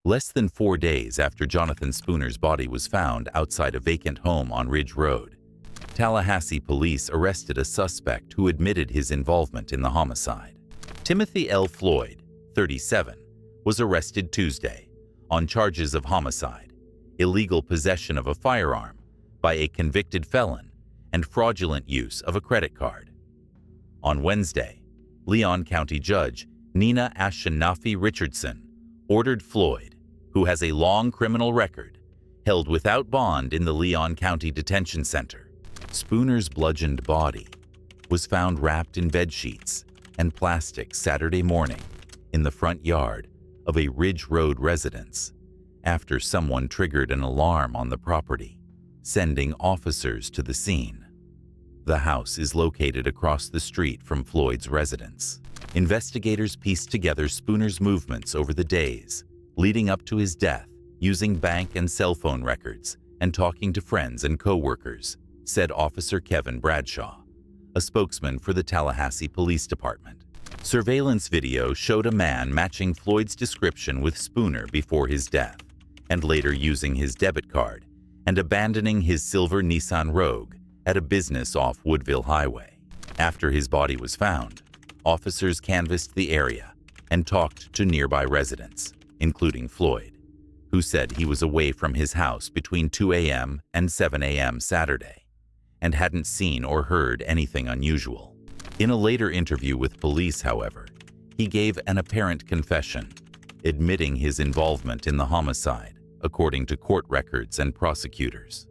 Less than 4 days after Jonathan Spooner's body was found outside a vacant home on Ridge Road, Tallahassee police arrested a suspect who admitted his involvement in the homicide. Timothy L. Floyd, 37, was arrested Tuesday on charges of homicide, illegal possession of a firearm by a convicted felon, and fraudulent use of a credit card. On Wednesday, Leon County Judge Nina Ashanafi Richardson ordered Floyd, who has a long criminal record, held without bond in the Leon County Detention Center. Spooner's bludgeoned body was found wrapped in bedsheets and plastic Saturday morning in the front yard of a Ridge Road residence after someone triggered an alarm on the property, sending officers to the scene. The house is located across the street from Floyd's residence. Investigators pieced together Spooner's movements over the days leading up to his death using bank and cell phone records and talking to friends and co-workers, said Officer Kevin Bradshaw, a spokesman for the Tallahassee Police Department. Surveillance video showed a man matching Floyd's description with Spooner before his death, and later using his debit card and abandoning his silver Nissan Rogue at a business off Woodville Highway. After his body was found, officers canvassed the area and talked to nearby residents, including Floyd, who said he was away from his house between 2 a.m. and 7 a.m. Saturday and hadn't seen or heard anything unusual. In a later interview with police, however, he gave an apparent confession, admitting his involvement in the homicide, according to court records and prosecutors.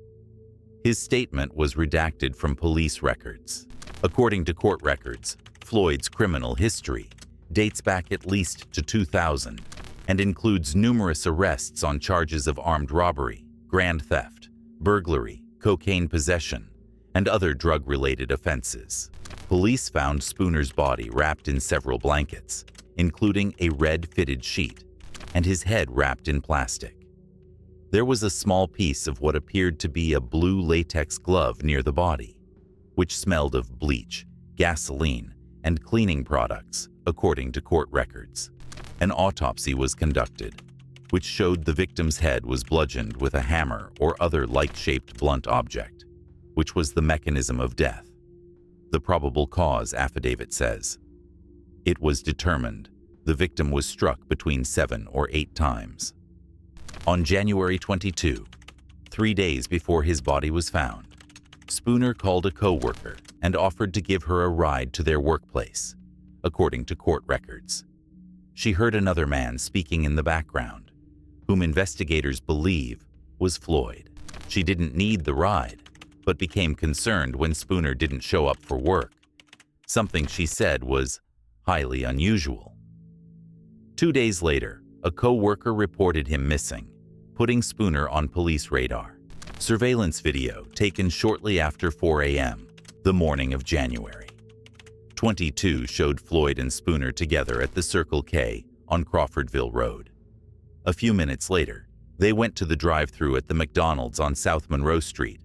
His statement was redacted from police records. According to court records, Floyd's criminal history dates back at least to 2000 and includes numerous arrests on charges of armed robbery, grand theft, burglary, cocaine possession, and other drug-related offenses. Police found Spooner's body wrapped in several blankets, including a red fitted sheet, and his head wrapped in plastic. There was a small piece of what appeared to be a blue latex glove near the body, which smelled of bleach, gasoline, and cleaning products, according to court records. An autopsy was conducted, which showed the victim's head was bludgeoned with a hammer or other light-shaped blunt object, which was the mechanism of death. The probable cause affidavit says, it was determined the victim was struck between 7 or 8 times. On January 22, 3 days before his body was found, Spooner called a co-worker and offered to give her a ride to their workplace, according to court records. She heard another man speaking in the background, whom investigators believe was Floyd. She didn't need the ride, but became concerned when Spooner didn't show up for work. Something she said was highly unusual. 2 days later, a co-worker reported him missing, putting Spooner on police radar. Surveillance video taken shortly after 4 a.m., the morning of January 22 showed Floyd and Spooner together at the Circle K on Crawfordville Road. A few minutes later, they went to the drive-thru at the McDonald's on South Monroe Street,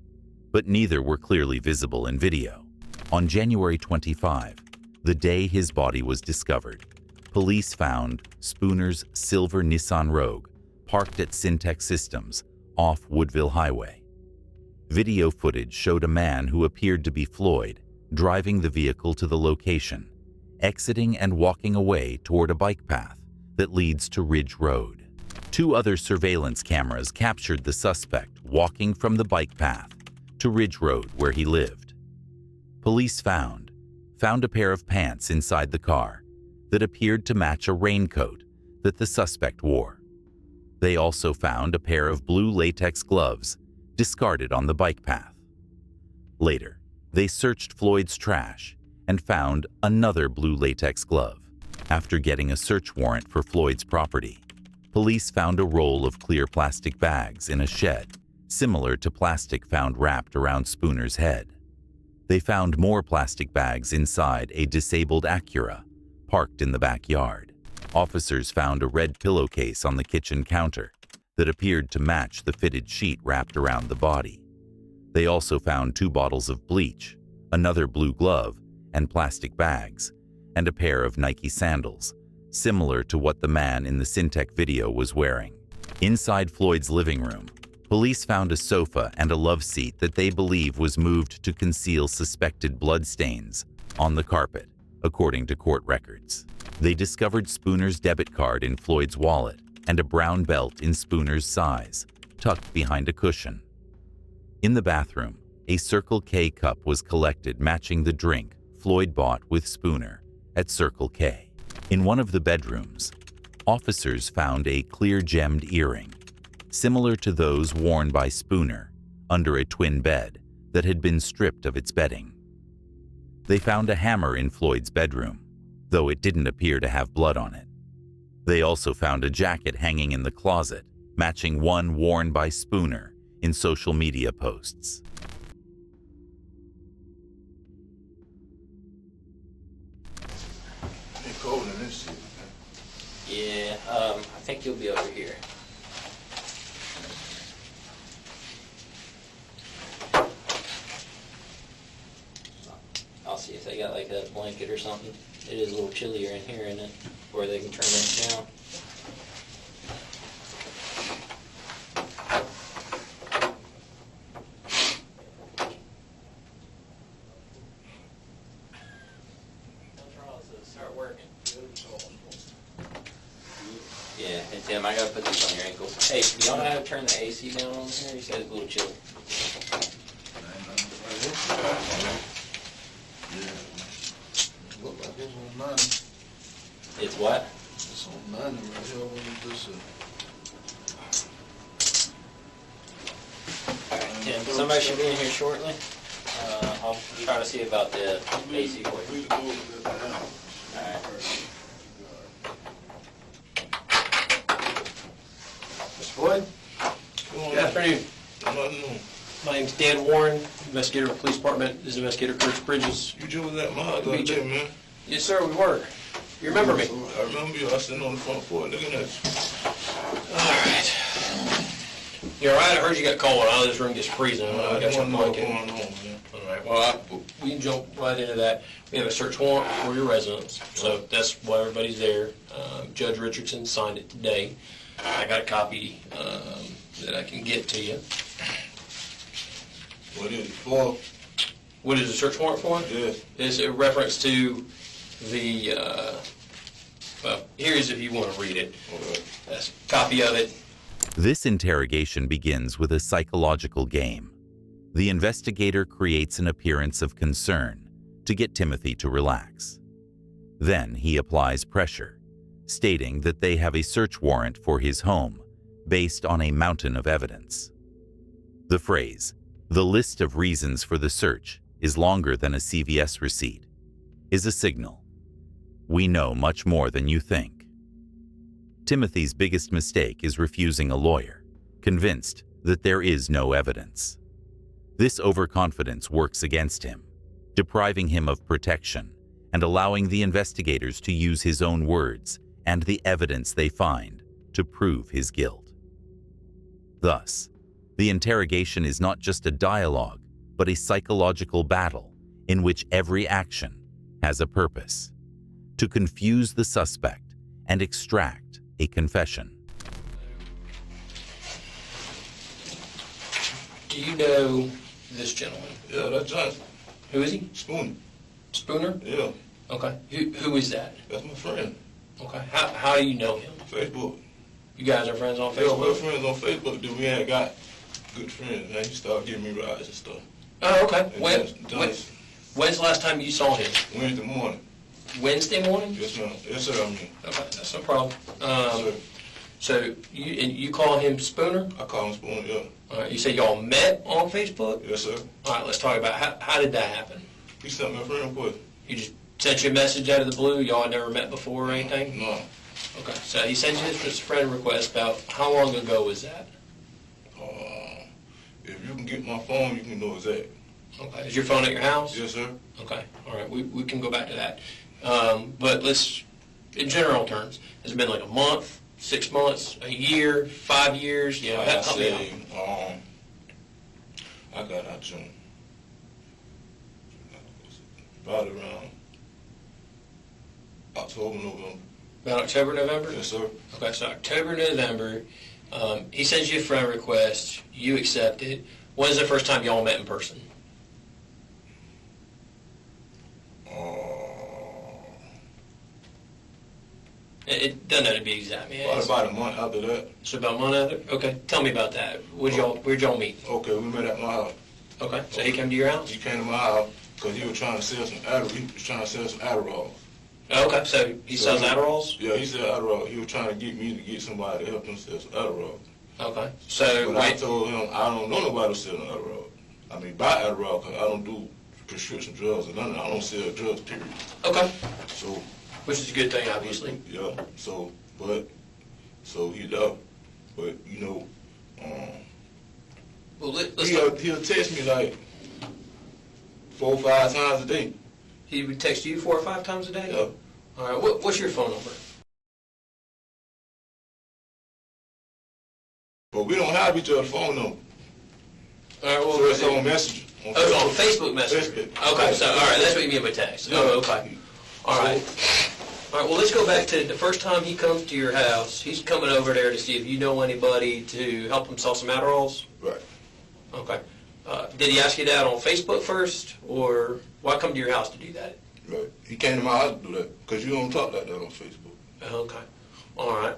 but neither were clearly visible in video. On January 25, the day his body was discovered, police found Spooner's silver Nissan Rogue parked at Syntex Systems off Woodville Highway. Video footage showed a man who appeared to be Floyd driving the vehicle to the location, exiting and walking away toward a bike path that leads to Ridge Road. 2 other surveillance cameras captured the suspect walking from the bike path to Ridge Road where he lived. Police found a pair of pants inside the car that appeared to match a raincoat that the suspect wore. They also found a pair of blue latex gloves discarded on the bike path. Later, they searched Floyd's trash and found another blue latex glove. After getting a search warrant for Floyd's property, police found a roll of clear plastic bags in a shed, similar to plastic found wrapped around Spooner's head. They found more plastic bags inside a disabled Acura parked in the backyard. Officers found a red pillowcase on the kitchen counter that appeared to match the fitted sheet wrapped around the body. They also found 2 bottles of bleach, another blue glove, and plastic bags, and a pair of Nike sandals, similar to what the man in the Syntec video was wearing. Inside Floyd's living room, police found a sofa and a love seat that they believe was moved to conceal suspected bloodstains on the carpet, according to court records. They discovered Spooner's debit card in Floyd's wallet and a brown belt in Spooner's size, tucked behind a cushion. In the bathroom, a Circle K cup was collected matching the drink Floyd bought with Spooner at Circle K. In one of the bedrooms, officers found a clear gemmed earring, similar to those worn by Spooner, under a twin bed that had been stripped of its bedding. They found a hammer in Floyd's bedroom, though it didn't appear to have blood on it. They also found a jacket hanging in the closet, matching one worn by Spooner in social media posts. It's cold in this shit. Yeah, I think you'll be over here. I'll see if they got like a blanket or something. It is a little chillier in here, isn't it? Where they can turn this down. Start working. Yeah, and Tim, I gotta put this on your ankles. Hey, do y'all know how to turn the AC down on here? You said it's a little chilly. Look like it's on 90. It's what? It's on 90 right here. What is this? Tim, somebody should be in here shortly. I'll try to see about the AC for you. Alright. Mr. Floyd? Good afternoon. My name's Dan Warren, investigator of the police department. This is Investigator Chris Bridges. You just was at my house the other day, man. Yes, sir, we were. You remember me? I remember you. I was sitting on the front porch looking at you. All right. You all right? I heard you got cold. I know this room gets freezing. I got your blanket. Going on, man. All right. Well, we can jump right into that. We have a search warrant for your residence, so that's why everybody's there. Judge Richardson signed it today. I got a copy that I can get to you. What is it for? What is the search warrant for? Yes. It's a reference to the, well, here's if you want to read it. Okay. That's a copy of it. This interrogation begins with a psychological game. The investigator creates an appearance of concern to get Timothy to relax. Then he applies pressure, stating that they have a search warrant for his home based on a mountain of evidence. The phrase, "The list of reasons for the search is longer than a CVS receipt," is a signal. We know much more than you think. Timothy's biggest mistake is refusing a lawyer, convinced that there is no evidence. This overconfidence works against him, depriving him of protection and allowing the investigators to use his own words and the evidence they find to prove his guilt. Thus, the interrogation is not just a dialogue, but a psychological battle in which every action has a purpose: to confuse the suspect and extract a confession. Do you know this gentleman? Yeah, that's Johnson. Who is he? Spooner. Spooner? Yeah, Okay. Who is that? that's my friend. Okay. How do you know him? Facebook. You guys are friends on Yeah, we're Facebook? friends on Facebook, dude. We ain't got good friends. Now he started giving me rides and stuff. Oh, okay. And When's the last time you saw him? Wednesday morning. Wednesday morning? Yes, ma'am. Yes, sir, I mean. Okay, that's no problem. Sir, So you call him Spooner? I call him Spooner, yeah. All right, you say y'all met on Facebook? Yes, sir. All right, let's talk about how did that happen? He sent me a friend request. He just sent you a message out of the blue. Y'all had never met before or anything? No. Okay, so he sent you this friend request. About how long ago was that? If you can get my phone, you can know exact. Okay, is your phone at your house? Yes, sir. Okay, all right, we can go back to that. But let's, in general terms, has it been like a month, 6 months, a year, 5 years? You know, I help me out. say, I got out June. About around October, November. About October, November? Yes, sir. Okay, so October, November, He sends you a friend request. You accept it. When is the first time y'all met in person? It doesn't have to be exact, man. Probably about a month after that. So about a month after? Okay. Tell me about that. Where'd y'all meet? Okay, we met at my house. Okay. So he came to your house? He came to my house because he was trying to sell some Adderall. Okay. So he sells Adderalls? Yeah, he said Adderall. He was trying to get me to get somebody to help him sell some Adderall. Okay. So But I told him I don't know nobody selling Adderall. I mean, buy Adderall because I don't do prescription drugs or nothing. I don't sell drugs, period. Okay. So, Which is a good thing, obviously. yeah. So he left. But Well, let's talk. he'll text me like 4 or 5 times a day. He would text you 4 or 5 times a day? Yeah. All right. What's your phone number? But we don't have each other's phone number. All right. Well, So it's on Messenger. Oh, it's on Facebook Messenger. Facebook. Okay. So all right, that's what you mean by text. Yeah. Oh, okay. All right. All right. Well, let's go back to the first time he comes to your house. He's coming over there to see if you know anybody to help him sell some Adderalls. Right. Okay. Did he ask you that on Facebook first, or why come to your house to do that? Right. He came to my house to do that because you don't talk like that on Facebook. Okay. All right.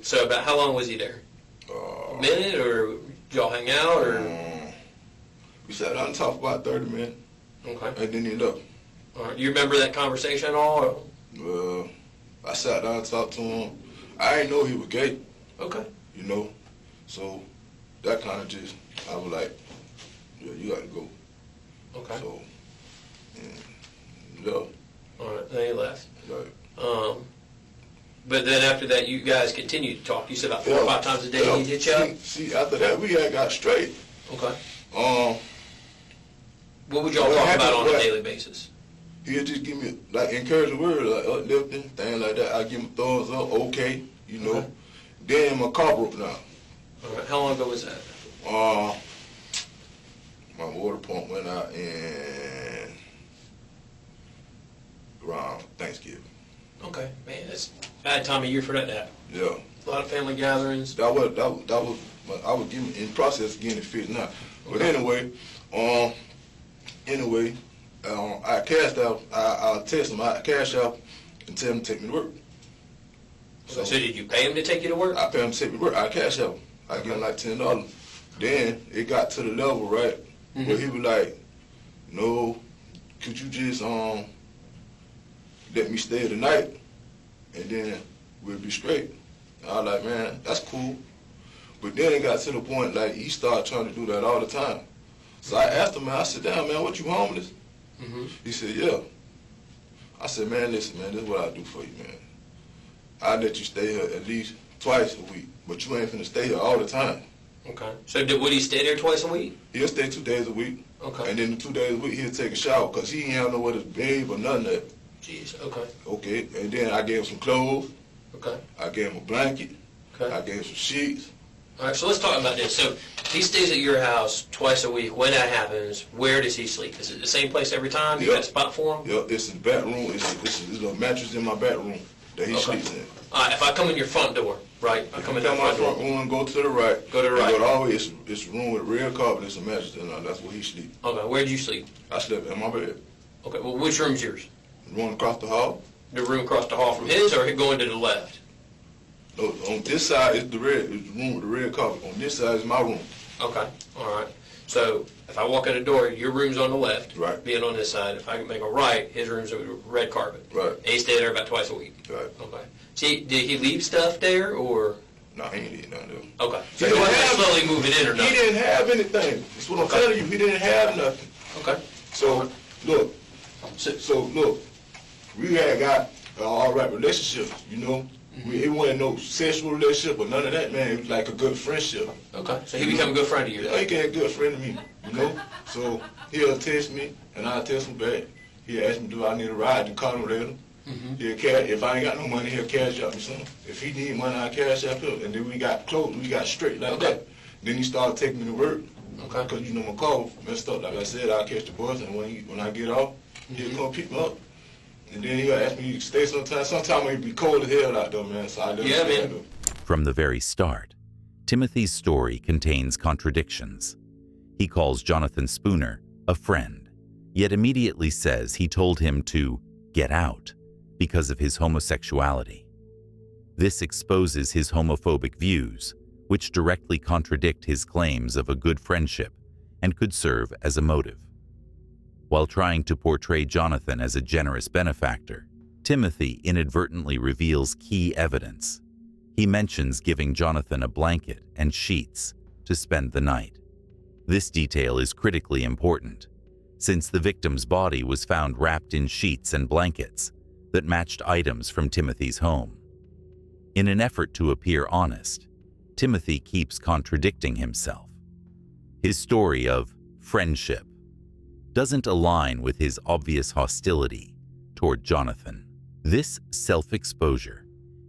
So about how long was he there? A minute, or did y'all hang out, or? We sat down and talked for about 30 minutes, Okay. and then he left. All right. You remember that conversation at all? Or? I sat down and talked to him. I didn't know he was gay, Okay. so that kind of just, I was like, yeah, you got to go. Okay. So, yeah, All right. Then he left. like, But then after that, you guys continued to talk. You said about 4 or 5 times a day he hit you up? See, after that, we had got straight. Okay. Um, What would y'all What talk happened about on a was- daily basis? He'll just give me, like, encouraging words, like uplifting, things like that. I give him thumbs up, okay. Okay. Then my car broke down. All right. How long ago was that? My water pump went out in around Thanksgiving. Okay. Man, that's a bad time of year for that to happen. Yeah. A lot of family gatherings. That was I was getting in process of getting it fixed now. But anyway, I cashed out. I text him. I cash out and tell him to take me to work. So did you pay him to take you to work? I pay him to take me to work. I cash out. I give him like $10. Then it got to the level, right, where he was like, "No, could you just let me stay the night, and then we'll be straight." And I was like, "Man, that's cool." But then it got to the point like he started trying to do that all the time. So I asked him, man, I said, "Damn, man, what, you homeless?" He said, "Yeah." I said, "Man, listen, man, this is what I do for you, man. I let you stay here at least twice a week, but you ain't finna stay here all the time." Okay. So would he stay there twice a week? He'll stay 2 days a week. Okay. And then the 2 days a week, he'll take a shower because he ain't have nowhere to bathe or nothing of that. Jeez. Okay. Okay. And then I gave him some clothes. Okay. I gave him a blanket. Okay. I gave him some sheets. All right. So let's talk about this. So he stays at your house twice a week. When that happens, where does he sleep? Is it the same place every time? You Yep. got a spot for him? Yep, it's his bedroom. It's a mattress in my bedroom that he sleeps in. All right. If I come in your front door, right? I come in that Come my front door. front room, go to the right. Go to the and right. Go to always, it's a room with red carpet. It's a mattress in there. That's where he sleeps. Okay. Where'd you sleep? I slept in my bed. Okay. Well, which room's yours? Run across the hall. The room across the hall from his, or going to the left? No, on this side is the room with the red carpet. On this side is my room. Okay. All right. So if I walk in the door, your room's on the left. Right. Being on this side. If I make a right, his room's a red carpet. Right. And he stayed there about twice a week. Right. Okay. See, did he leave stuff there, or? No, he ain't did nothing there. Okay. So He he didn't wasn't have- slowly moving in or He nothing? didn't have anything. That's what I'm telling you. He didn't have nothing. Okay. So look, look, we had got an all right relationship. It wasn't no sexual relationship or none of that, man. It was like a good friendship. Okay. So he became a good friend of yours? Yeah, he became a good friend of me. So he'll text me and I'll text him back. He'll ask me, do I need a ride to call him later? He'll cash. If I ain't got no money, he'll cash out me something. If he need money, I'll cash out him. And then we got close. We got straight like Okay. that. Then he started taking me to work. Okay. Because my car messed up. Like I said, I'll catch the bus, and when I get off, he'll come pick me up. And then he'll ask me to stay sometime. Sometimes it be cold as hell out there, man. So I let him Yeah, stay man. out there. From the very start, Timothy's story contains contradictions. He calls Jonathan Spooner a friend, yet immediately says he told him to get out because of his homosexuality. This exposes his homophobic views, which directly contradict his claims of a good friendship and could serve as a motive. While trying to portray Jonathan as a generous benefactor, Timothy inadvertently reveals key evidence. He mentions giving Jonathan a blanket and sheets to spend the night. This detail is critically important, since the victim's body was found wrapped in sheets and blankets that matched items from Timothy's home. In an effort to appear honest, Timothy keeps contradicting himself. His story of friendship doesn't align with his obvious hostility toward Jonathan. This self-exposure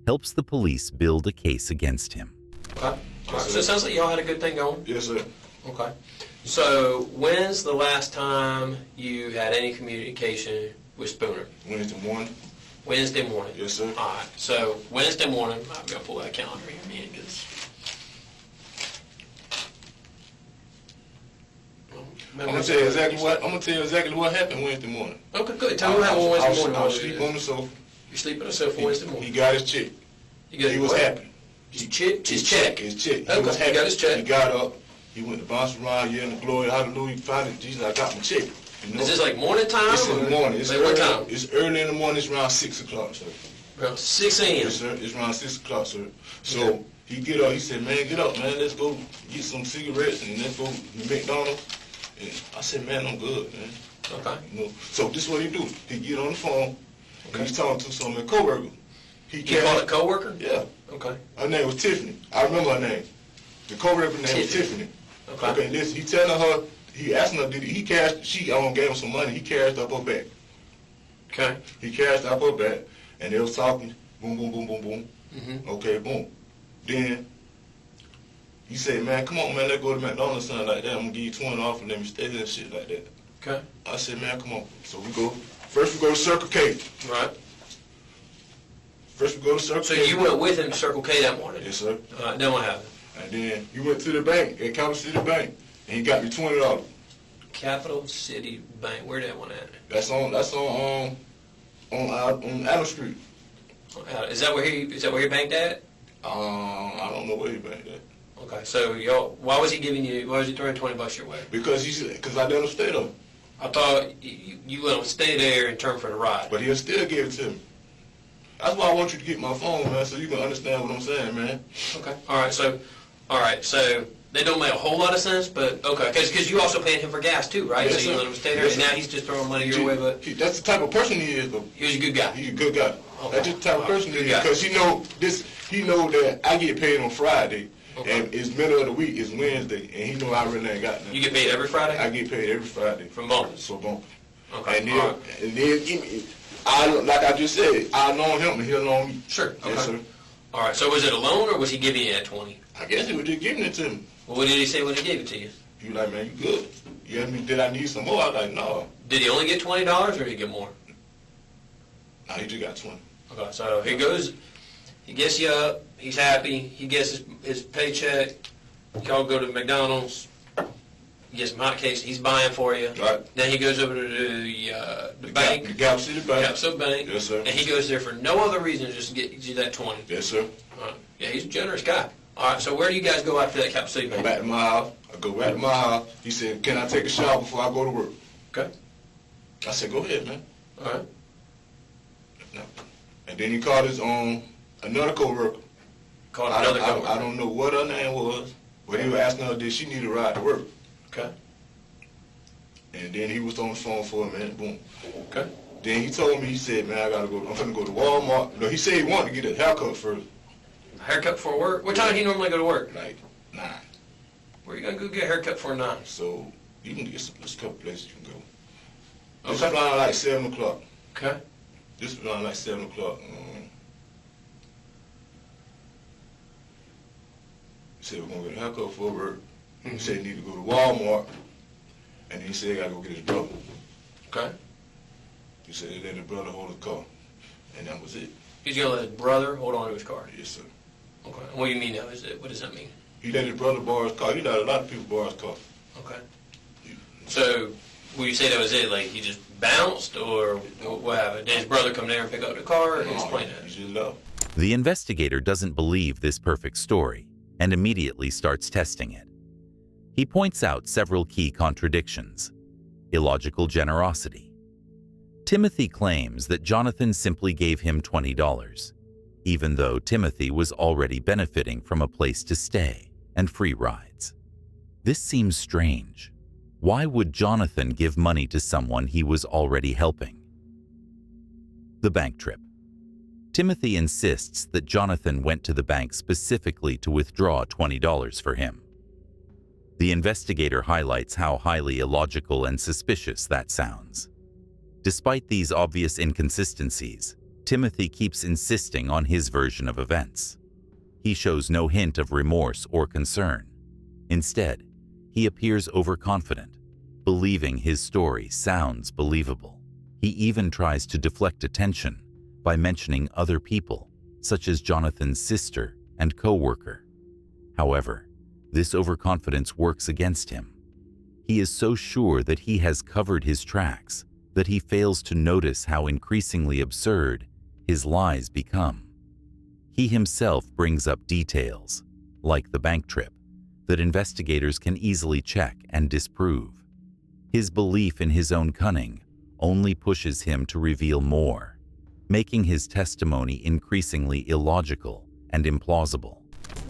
helps the police build a case against him. Okay. All right. So it sounds like y'all had a good thing going. Yes, sir. Okay. So when's the last time you had any communication with Spooner? Wednesday morning. Wednesday morning. Yes, sir. All right. So Wednesday morning, I'm gonna pull that calendar here, man, because. I'm gonna tell you exactly what happened Wednesday morning. Okay, good. Tell me what happened Wednesday morning. I was sleeping on the sofa. You sleep on the sofa Wednesday He morning. got his check. He was happy. His check. His check. His check. He Okay, was happy. he got his check. He got up. He went to bounce around, yelling the glory, hallelujah. Finally, Jesus, I got my check. You know? Is this like morning time? It's in the morning. It's like early, what time? It's early in the morning. It's around 6 o'clock, sir. Around 6 a.m. Yes, sir. It's around 6 o'clock, sir. So Okay. he get up. He said, "Man, get up, man. Let's go get some cigarettes and let's go to McDonald's." And I said, "Man, I'm good, man." Okay. You know. So this is what he do. He get on the phone. And he's talking to some of the coworker. You called a coworker? Yeah. Okay. Her name was Tiffany. I remember her name. The coworker name was Tiffany. Okay. Listen, he telling her, he asking her, did he cash, she gave him some money, he cashed up her back. Okay. He cashed up her back, and they was talking, boom, boom, boom, boom, boom. Mm-hmm. Okay, boom. Then, he said, man, come on, man, let's go to McDonald's, something like that. I'm gonna give you 20 off and let me stay there and shit like that. Okay. I said, man, come on. So first we go to Circle K. Right. First we go to Circle So K. you went with him to Circle K that morning? Yes, sir. All right, then what happened? And then he went to the bank, at Capital City Bank, and he got me $20. Capital City Bank. Where that one at? That's on Adams Street. Is that where he banked at? I don't know where he banked at. Okay. So why was he throwing $20 your way? Because I let him stay there. I thought you let him stay there in turn for the ride. But he'll still give it to me. That's why I want you to get my phone, man, so you can understand what I'm saying, man. Okay. All right. So they don't make a whole lot of sense, but okay. Because you also paying him for gas too, right? Yes, so you sir. let him stay there, Yes, and sir. now he's just throwing money your way. But That's the type of person he is, though. he was a good guy. He's a good guy. Okay. That's just the type of person he Good is. guy. Because he know that I get paid on Friday, Okay. and it's middle of the week, it's Wednesday, and he know I really ain't got nothing. You get paid every Friday? I get paid every Friday. From bonus? So bonus. Okay. And All right. then give me, like I just said, I know him and he'll know me. Sure. Okay. Yes, sir. All right. So was it a loan or was he giving you that 20? I guess he was just giving it to me. Well, what did he say when he gave it to you? He was like, man, you good. You asked me, did I need some more? I was like, no. Did he only get $20 or did he get more? Nah, he just got 20. Okay. So he goes, he gets you up, he's happy, he gets his paycheck, y'all go to McDonald's, you get some hot cakes, he's buying for you. Right. Then he goes over to the bank. The Gap City Bank. Capital Bank. Yes, sir. And he goes there for no other reason just to get you that 20. Yes, sir. All right. Yeah, he's a generous guy. All right, so where do you guys go after that Capital City Go Bank? back to my house. I go back to my house. He said, can I take a shower before I go to work? Okay. I said, go ahead, man. All right. No. And then he called his another coworker. Called another I coworker. don't know what her name was, but he was asking her, did she need a ride to work? Okay. And then he was on the phone for a minute, boom. Okay. Then he told me, he said, man, I'm finna go to Walmart. No, he said he wanted to get a haircut first. Haircut before work? What time do you normally go to work? Like 9. Where you gonna go get a haircut for 9? So you can get there's a couple places you can go. This Okay. is around like 7 o'clock. Okay. This is around like 7 o'clock. He said we're gonna get a haircut for work. He said he need to go to Walmart. And he said he gotta go get his brother. Okay. He said he let his brother hold the car. And that was it. He's gonna let his brother hold on to his car. Yes, sir. Okay. And what do you mean now? What does that mean? He let his brother borrow his car. He let a lot of people borrow his car. Okay. So, would you say that was it? Like, he just bounced, or what happened? Did his brother come there and pick up the car? Or explain that. He just left. The investigator doesn't believe this perfect story and immediately starts testing it. He points out several key contradictions. Illogical generosity. Timothy claims that Jonathan simply gave him $20, even though Timothy was already benefiting from a place to stay and free rides. This seems strange. Why would Jonathan give money to someone he was already helping? The bank trip. Timothy insists that Jonathan went to the bank specifically to withdraw $20 for him. The investigator highlights how highly illogical and suspicious that sounds. Despite these obvious inconsistencies, Timothy keeps insisting on his version of events. He shows no hint of remorse or concern. Instead, he appears overconfident, believing his story sounds believable. He even tries to deflect attention by mentioning other people, such as Jonathan's sister and co-worker. However, this overconfidence works against him. He is so sure that he has covered his tracks that he fails to notice how increasingly absurd his lies become. He himself brings up details, like the bank trip, that investigators can easily check and disprove. His belief in his own cunning only pushes him to reveal more, making his testimony increasingly illogical and implausible.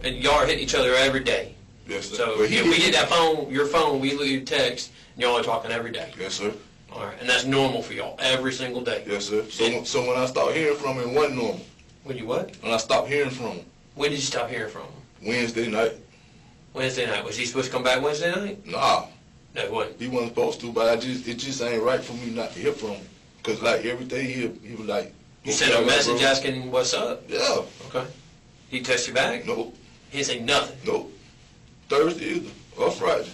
And y'all are hitting each other every day. Yes, sir. So But if we get that phone, your phone, we leave you text, and y'all are talking every day. Yes, sir. All right, and that's normal for y'all every single day. Yes, sir. So when I stopped hearing from him, it wasn't normal. When you what? When I stopped hearing from him, When did you stop hearing from him? Wednesday night, Wednesday night. Was he supposed to come back Wednesday night? nah, No, what? he wasn't supposed to, but it just ain't right for me not to hear from him. Cause like every day he was like, You sent him a "Okay, message bro." asking what's up? Yeah. Okay. He text you back? Nope. He didn't say nothing. Nope. Thursday either or Friday.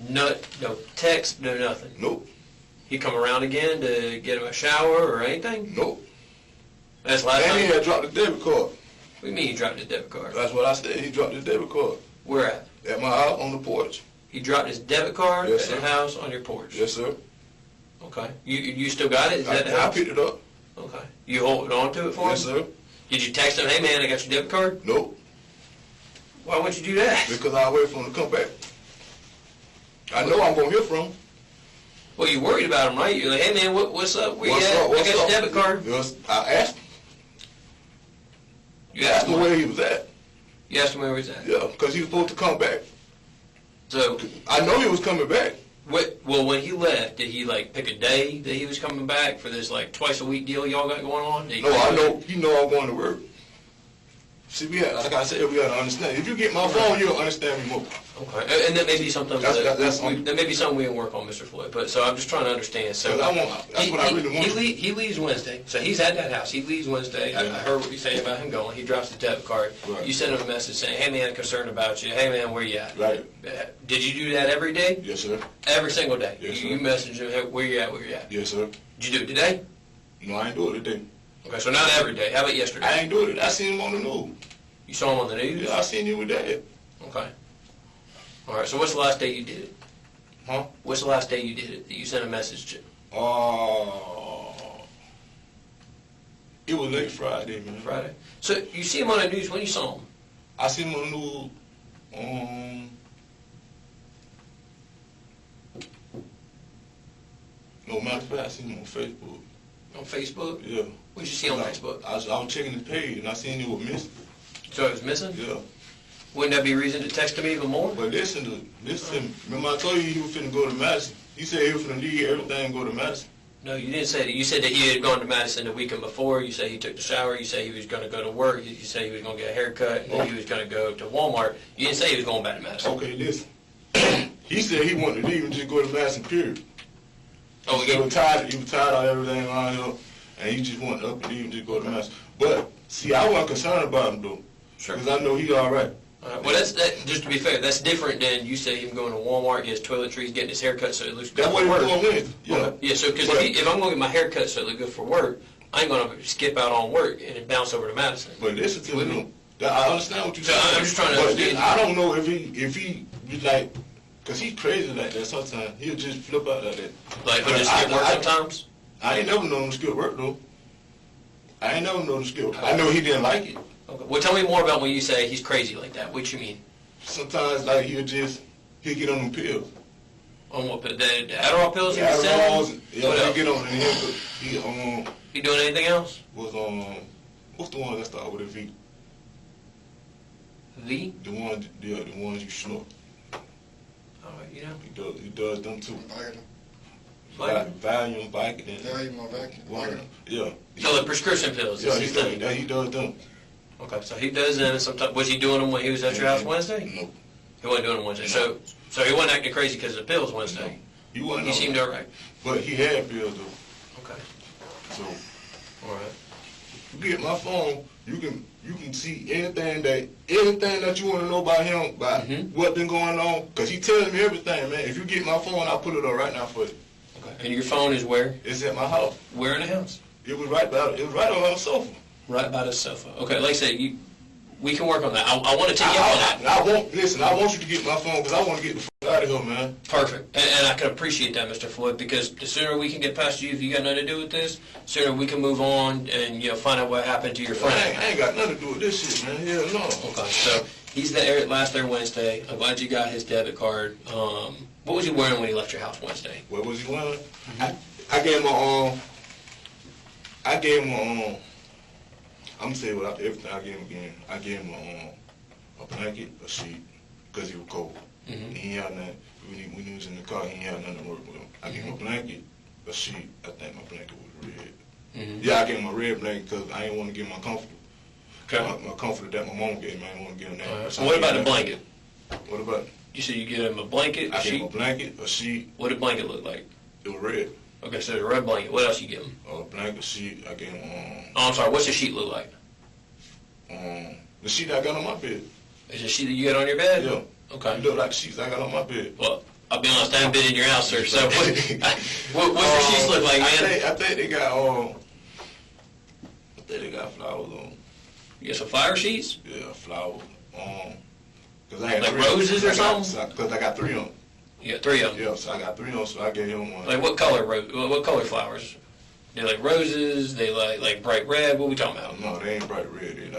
No text, no nothing. Nope. He come around again to get him a shower or anything? Nope. That's the last And time? he had dropped the debit card. What do you mean he dropped his debit card? That's what I said. He dropped his debit card Where at? at my house on the porch. He dropped his debit card Yes, at the sir. house on your porch? Yes, sir. Okay. You still got it? Is that the I house? picked it up. Okay. You holding on to it for Yes, him? sir. Did you text him, hey man, I got your debit card? Nope. Why wouldn't you do that? Because I wait for him to come back. I know I'm gonna hear from him. Well, you worried about him, right? You're like, hey man, what's up? Where What's you at? up? What's I got up? your debit card. Yes, I asked him. You Asked asked him him where he was at. You asked him where he was at. Yeah, because he was supposed to come back. So, I know he was coming back. well, when he left, did he like pick a day that he was coming back for this like twice a week deal y'all got going on? Did he No, pick I a- know. He know I'm going to work. See, like I said, we gotta understand. If you get my phone, you'll understand me more. Okay, and that may be something That's that may be something we can work on, Mr. Floyd. But so I'm just trying to understand. So 'Cause that's what I really want. He leaves Wednesday, so he's at that house. He leaves Wednesday. I heard what you say about him going. He drops the debit card. Right. You send him a message saying, "Hey man, concerned about you. Hey man, where you at?" Right. Did you do that every day? Yes, sir. Every single day. Yes, You sir. message him, hey, where you at? Where you at? Yes, sir. Did you do it today? No, I ain't do it today. Okay, so not every day. How about yesterday? I ain't do it. I seen him on the news. You saw him on the news? Yeah, I seen you with that. Okay. All right, so what's the last day you did it? Huh? What's the last day you did it that you sent a message to? It was late Friday, man. Friday. So you see him on the news when you saw him? I seen him on the news. No, matter of fact, I seen him on Facebook. On Facebook? Yeah. What did you see on Facebook? I was checking his page and I seen it was missing. So it was missing? Yeah. Wouldn't that be a reason to text him even more? But listen. Remember I told you he was finna go to Madison. He said he was finna leave everything and go to Madison. No, you didn't say that. You said that he had gone to Madison the weekend before. You said he took the shower. You said he was going to go to work. You said he was going to get a haircut. And then he was going to go to Walmart. You didn't say he was going back to Madison. Okay, listen. He said he wanted to leave and just go to Madison, period. Oh, He was tired of everything around here, and he just wanted up and leave and just go to Madison. But, see, I wasn't concerned about him, though. Sure. Because I know he all right. Well, just to be fair, that's different than you say him going to Walmart, get his toiletries, getting his haircut so it looks good That's for what he work. was doing Wednesday. Yeah. Okay. Yeah, so because But- if I'm going to get my hair cut so it looks good for work, I ain't gonna skip out on work and then bounce over to Madison. But listen to me. I understand what you're So saying. I'm just trying to but understand. I don't know if he be like, cause he's crazy like that sometimes. He'll just flip out like that. Like, he'll just skip work sometimes? I ain't never known him to skip work though. I ain't never known him to skip. I know he didn't like it. Okay. Well, tell me more about when you say he's crazy like that. What you mean? Sometimes like he'll get on them pills. On what, the Adderall pills he was Adderalls, selling? yeah, What he else? get on and He doing anything else? was what's the one that started with a V? V? The ones you snort. All right, you know. He does them too. Like, Valium, Vicodin. Yeah. so the prescription pills. Yeah, is his thing. he does them. Okay, so he does them, and sometimes was he doing them when he was at your house Wednesday? No. He wasn't doing them Wednesday. So he wasn't acting crazy because of the pills Wednesday. He wasn't. He seemed all right. But he had pills though. Okay, So all right. you get my phone, you can see anything that you want to know about him, about what been going on. Cause he telling me everything, man. If you get my phone, I'll put it up right now for you. Okay. And your phone is where? It's at my house. Where in the house? It was right on the sofa. Right by the sofa. Okay, like I said, we can work on that. I want to take you up on that. I want you to get my phone because I want to get the fuck out of here, man. Perfect. And I can appreciate that, Mr. Floyd, because the sooner we can get past you, if you got nothing to do with this, the sooner we can move on and, find out what happened to your friend. I ain't got nothing to do with this shit, man. Hell no. Okay, so he's last there Wednesday. I'm glad you got his debit card. What was he wearing when he left your house Wednesday? What was he wearing? I gave him I'm gonna say without everything I gave him again. I gave him a blanket, a sheet, because he was cold. He ain't had nothing. When he was in the car, he ain't had nothing to work with him. I gave him a blanket, a sheet. I think my blanket was red. Yeah, I gave him a red blanket because I didn't want to give him my comforter. Okay. My comforter that my mom gave me, I didn't want to give him that. Right. So what about the blanket? What about it? You said you get him a blanket, a I gave him sheet? a blanket, a sheet. What did blanket look like? It was red. Okay, so the red blanket. What else you give him? A blanket, sheet. I gave him Oh, I'm sorry. What's the sheet look like? the sheet I got on my bed. Is it a sheet that you got on your bed? Yeah. Okay. It look like the sheets I got on my bed. Well, I'll be honest, I haven't been in your house, sir. So what's your sheets look like, man? I think they got flowers on. You got some flower sheets? Yeah, flowers. Cause I had Like three roses or something? Cause I got 3 of them. You got 3 of them. Yeah, so I got 3 of them. So I gave him one. Like what color what color flowers? They like roses? They like bright red? What we talking about? No, they ain't bright red. They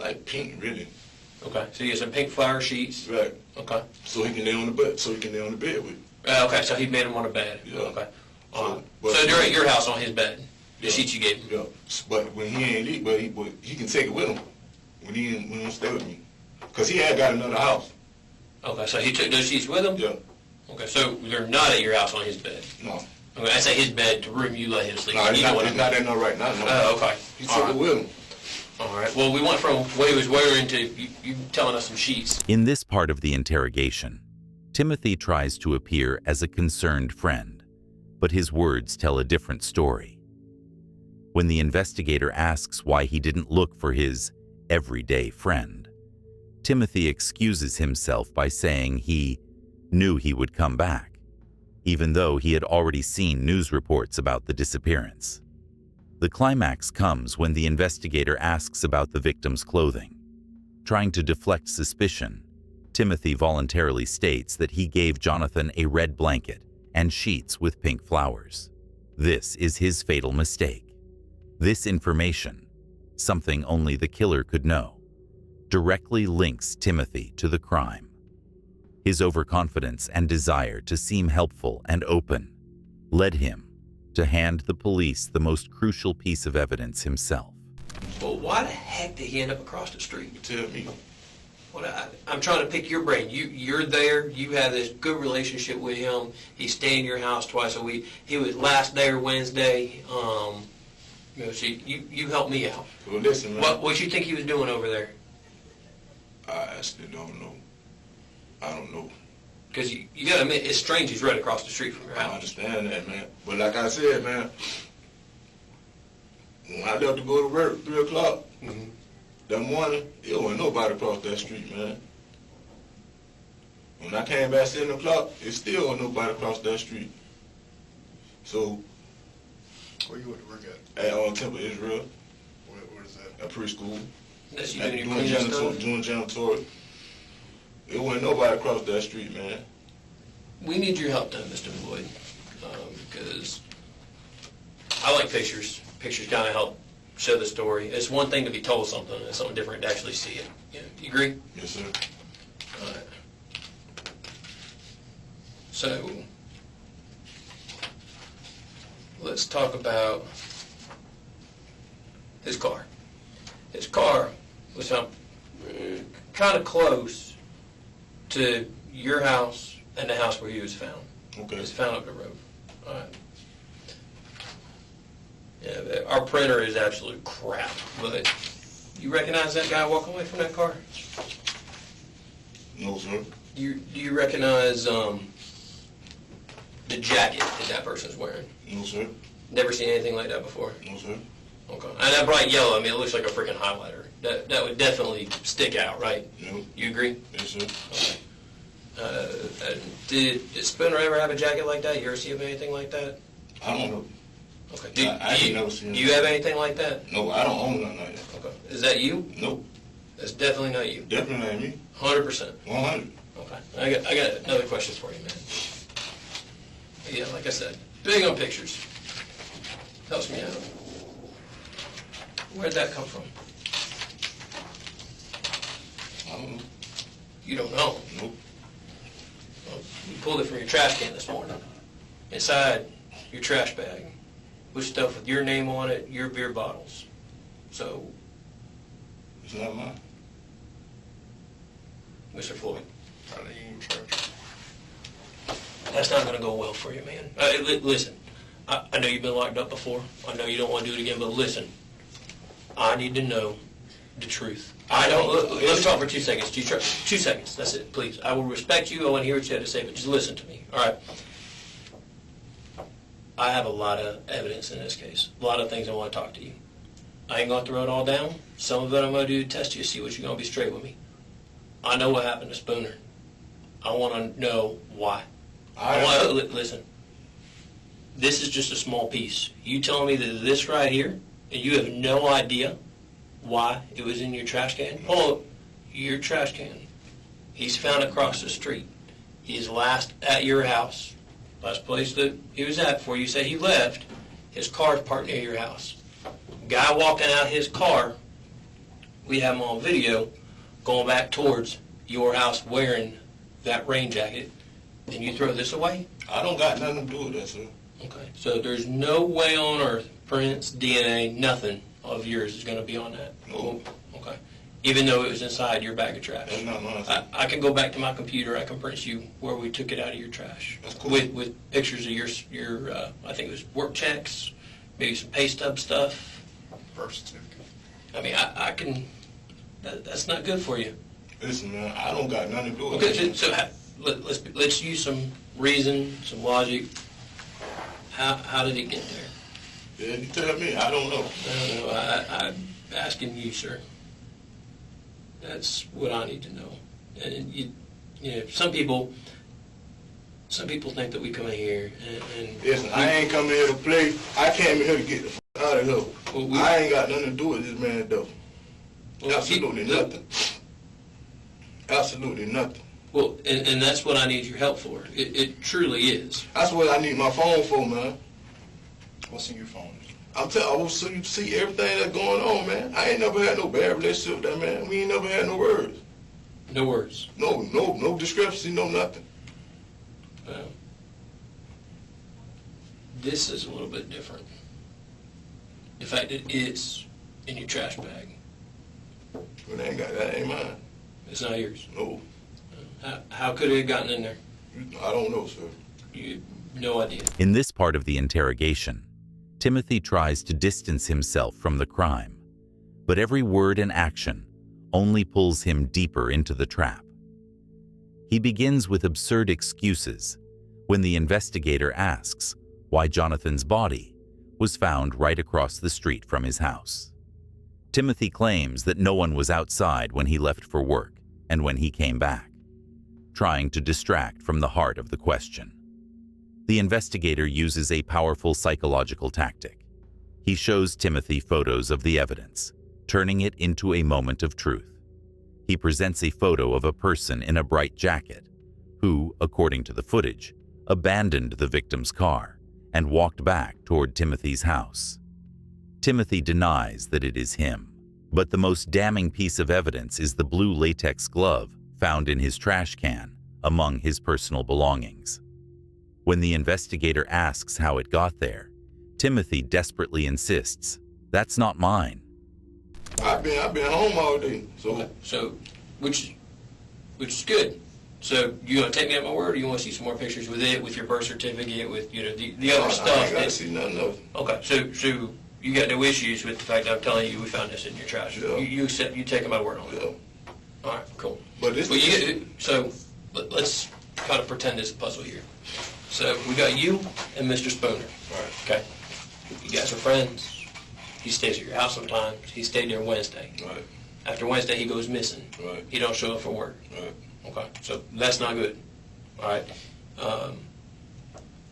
like pink, really. Okay, so you get some pink flower sheets. Right. Okay. So he can lay on the bed. So he can lay on the bed with. Okay, so he made him on a bed. Yeah. Okay. So, So they're at your house on his bed. The Yeah. sheets you gave him. Yeah, but when he ain't eat, but he can take it with him when he stay with me, cause he had got another house. Okay, so he took those sheets with him. Yeah. Okay, so they're not at your house on his bed. No. Okay, I say his bed, the room you let him sleep. No, in. it's You know not. what I It's mean. not in there right now. No. Oh, okay. He All took right. it with him. All right. Well, we went from what he was wearing to you telling us some sheets. In this part of the interrogation, Timothy tries to appear as a concerned friend, but his words tell a different story. When the investigator asks why he didn't look for his everyday friend, Timothy excuses himself by saying he knew he would come back, even though he had already seen news reports about the disappearance. The climax comes when the investigator asks about the victim's clothing. Trying to deflect suspicion, Timothy voluntarily states that he gave Jonathan a red blanket and sheets with pink flowers. This is his fatal mistake. This information, something only the killer could know, directly links Timothy to the crime. His overconfidence and desire to seem helpful and open led him to hand the police the most crucial piece of evidence himself. Well, why the heck did he end up across the street? Tell me. I'm trying to pick your brain. You're there. You have this good relationship with him. He stayed in your house twice a week. He was last there Wednesday. So you helped me out. Well, listen, man. What you think he was doing over there? I actually don't know. I don't know. Because you got to admit, it's strange he's right across the street from your I house. understand that, man. But like I said, man, when I left to go to work 3 o'clock that morning, there wasn't nobody across that street, man. When I came back 7 o'clock, it still wasn't nobody across that street. So Where you went to work at? At Temple Israel, Where is that? at preschool. That's you At doing your doing cleaning janitor, stuff? doing janitorial. It wasn't nobody across that street, man. We need your help though, Mr. Boyd, because I like pictures. Pictures kind of help show the story. It's one thing to be told something, and it's something different to actually see it. You agree? Yes, sir. All right. So, let's talk about his car. His car was found kind of close to your house and the house where he was found. Okay. It was found up the road. All right. Yeah, our printer is absolute crap, but you recognize that guy walking away from that car? No, sir. Do you recognize the jacket that person's wearing? No, sir. Never seen anything like that before? No, sir. Okay. And that bright yellow, I mean, it looks like a freaking highlighter. That would definitely stick out, right? No. You agree? Yes, sir. Okay. Did Spooner ever have a jacket like that? You ever see him anything like that? I don't know. Okay. I ain't never seen Do you have anything like that? No, I don't own nothing like that. Okay. Is that you? Nope. That's definitely not you. Definitely ain't me. 100%. 100. Okay. I got another question for you, man. Yeah, like I said, big on pictures. Helps me out. Where'd that come from? I don't know. You don't know. Nope. Well, you pulled it from your trash can this morning. Inside your trash bag was stuff with your name on it, your beer bottles. So, It's not mine. Mr. Floyd, How do you charge? that's not going to go well for you, man. Listen, I know you've been locked up before. I know you don't want to do it again, but listen, I need to know the truth. I don't. Let's talk for 2 seconds. 2 seconds. That's it, please. I will respect you. I want to hear what you have to say, but just listen to me. All right. I have a lot of evidence in this case. A lot of things I want to talk to you. I ain't going to throw it all down. Some of it I'm going to do to test you, see what you're going to be straight with me. I know what happened to Spooner. I want to know why. Listen. This is just a small piece. You telling me that this right here, and you have no idea why it was in your trash can? Oh, your trash can. He's found across the street. He's last at your house. Last place that he was at before you say he left. His car's parked near your house. Guy walking out his car, we have him on video, going back towards your house wearing that rain jacket, and you throw this away? I don't got nothing to do with that, sir. Okay. So there's no way on earth, prints, DNA, nothing of yours is going to be on that? No. Okay. Even though it was inside your bag of trash? That's not mine, sir. I can go back to my computer, I can print you where we took it out of your trash. That's cool. With pictures of your I think it was work checks, maybe some pay stub stuff. Birth certificate. I mean, I can, that's not good for you. Listen, man, I don't got nothing to do with Okay, that. so let's use some reason, some logic. How did it get there? Yeah, you tell me. I don't know. I don't know. I'm asking you, sir. That's what I need to know. And you know, some people think that we come in here and Listen, I ain't coming here to play. I came in here to get the f*** out of here. Well, I ain't got nothing to do with this man, though. Well, Absolutely nothing. Absolutely nothing. Well, and that's what I need your help for. It truly is. That's what I need my phone for, man. What's in your phone? I'm telling I want you to see everything that's going on, man. I ain't never had no bad relationship with that man. We ain't never had no words. No words. No discrepancy, no nothing. Well, this is a little bit different. The fact that it's in your trash bag. But that ain't mine. It's not yours. No, How could it have gotten in there? I don't know, sir. You no idea. In this part of the interrogation, Timothy tries to distance himself from the crime, but every word and action only pulls him deeper into the trap. He begins with absurd excuses when the investigator asks why Jonathan's body was found right across the street from his house. Timothy claims that no one was outside when he left for work and when he came back, trying to distract from the heart of the question. The investigator uses a powerful psychological tactic. He shows Timothy photos of the evidence, turning it into a moment of truth. He presents a photo of a person in a bright jacket who, according to the footage, abandoned the victim's car and walked back toward Timothy's house. Timothy denies that it is him, but the most damning piece of evidence is the blue latex glove found in his trash can among his personal belongings. When the investigator asks how it got there, Timothy desperately insists, "That's not mine." I've been home all day, so So, which is good. So, you gonna take me at my word, or you want to see some more pictures with it, with your birth certificate, with the other I stuff? ain't got to see nothing else. Okay, so you got no issues with the fact that I'm telling you we found this in your trash? Yeah. You accept? You take my word on it? Yeah. All right, cool. But this Well, so let's kind of pretend it's a puzzle here. So we got you and Mr. Spooner. Right. Okay. You guys are friends. He stays at your house sometimes. He stayed there Wednesday. Right. After Wednesday, he goes missing. Right. He don't show up for work. Right. Okay. So that's not good. All right.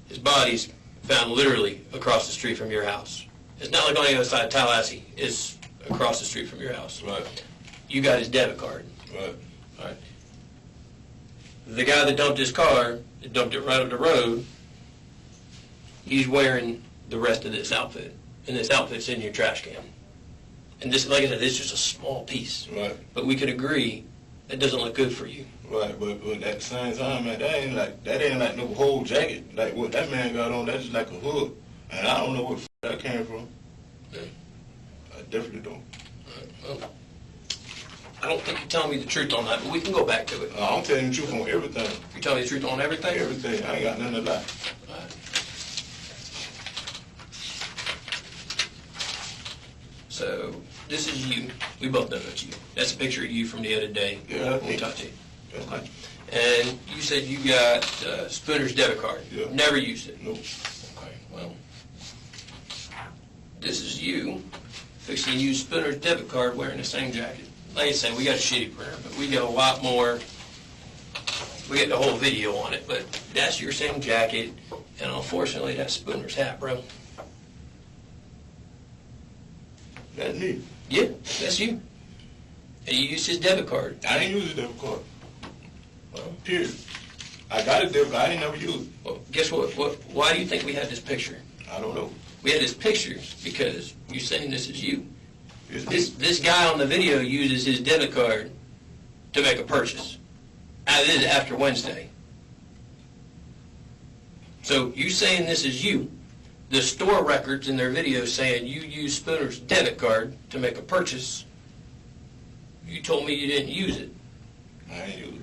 His body's found literally across the street from your house. It's not like on the other side of Tallahassee. It's across the street from your house. Right. You got his debit card. Right. All right. The guy that dumped his car, that dumped it right up the road, he's wearing the rest of this outfit. And this outfit's in your trash can. And this, like I said, it's just a small piece. Right. But we could agree that doesn't look good for you. Right, but at the same time, man, that ain't like no whole jacket. Like what that man got on, that's just like a hood. And I don't know what that came from. Yeah. I definitely don't. Well, I don't think you're telling me the truth on that, but we can go back to it. I'm telling you the truth on everything. You tell me the truth on everything? Everything. I ain't got nothing to lie. All right. So, this is you. We both know that's you. That's a picture of you from the other day. Yeah, that's when we me. talked to you. That's Okay. me. And you said you got Spooner's debit card. Yeah. Never used it. Nope. Okay, well, this is you fixing to use Spooner's debit card wearing the same jacket. Like I said, we got a shitty printer, but we got a lot more. We get the whole video on it, but that's your same jacket, and unfortunately, that's Spooner's hat, bro. That's me. Yeah, that's you. And you used his debit card. I ain't use a debit card. Well, Period. I got a debit card. I ain't never used it. well, guess what? Why do you think we had this picture? I don't know. We had this picture because you're saying this is you. It's This guy on the video uses his debit card to make a purchase. This is after Wednesday. So you saying this is you. The store records in their video saying you used Spooner's debit card to make a purchase. You told me you didn't use it. I ain't used it.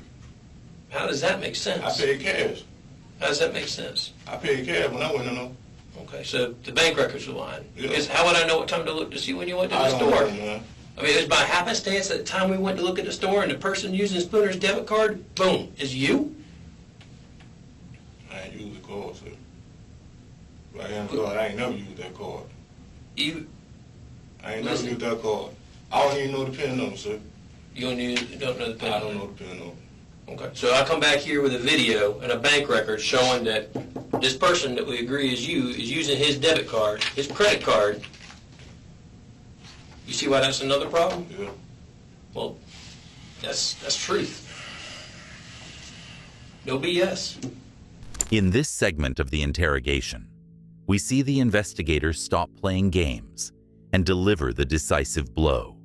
How does that make sense? I paid cash. How does that make sense? I paid cash when I went in there. Okay, so the bank records are lying. Yeah. Because how would I know what time to look to see when you went to the I don't store? know, man. I mean, it was by happenstance at the time we went to look at the store and the person using Spooner's debit card, boom, is you? I ain't used the card, sir. Right here in the card, I ain't never used that card. You I ain't never Listen. used that card. I don't even know the PIN number, sir. don't know the PIN I don't number? know the PIN number. Okay, so I come back here with a video and a bank record showing that this person that we agree is you is using his debit card, his credit card. You see why that's another problem? Yeah. Well, that's truth. No BS. In this segment of the interrogation, we see the investigator stop playing games and deliver the decisive blow.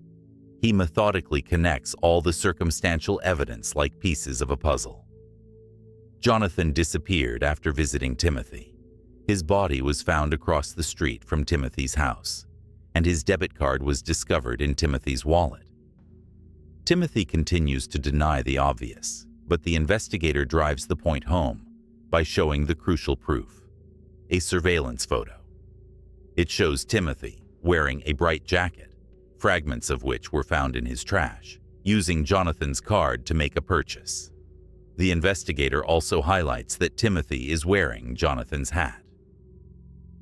He methodically connects all the circumstantial evidence like pieces of a puzzle. Jonathan disappeared after visiting Timothy. His body was found across the street from Timothy's house, and his debit card was discovered in Timothy's wallet. Timothy continues to deny the obvious, but the investigator drives the point home by showing the crucial proof, a surveillance photo. It shows Timothy wearing a bright jacket, fragments of which were found in his trash, using Jonathan's card to make a purchase. The investigator also highlights that Timothy is wearing Jonathan's hat.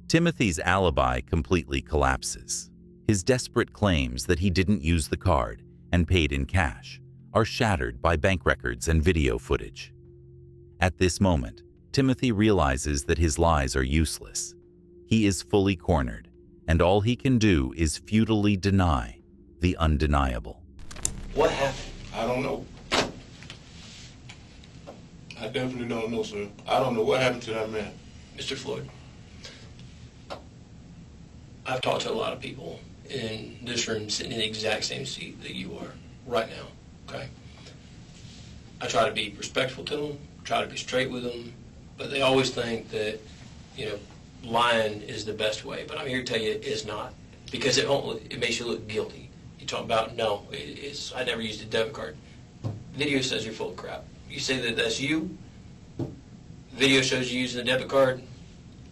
Timothy's alibi completely collapses. His desperate claims that he didn't use the card and paid in cash are shattered by bank records and video footage. At this moment, Timothy realizes that his lies are useless. He is fully cornered, and all he can do is futilely deny the undeniable. What happened? I don't know. I definitely don't know, sir. I don't know what happened to that man. Mr. Floyd, I've talked to a lot of people in this room sitting in the exact same seat that you are right now, okay? I try to be respectful to them, try to be straight with them, but they always think that, lying is the best way. But I'm here to tell you it's not, because it makes you look guilty. You talk about, no, I never used a debit card. Video says you're full of crap. You say that that's you, video shows you using a debit card,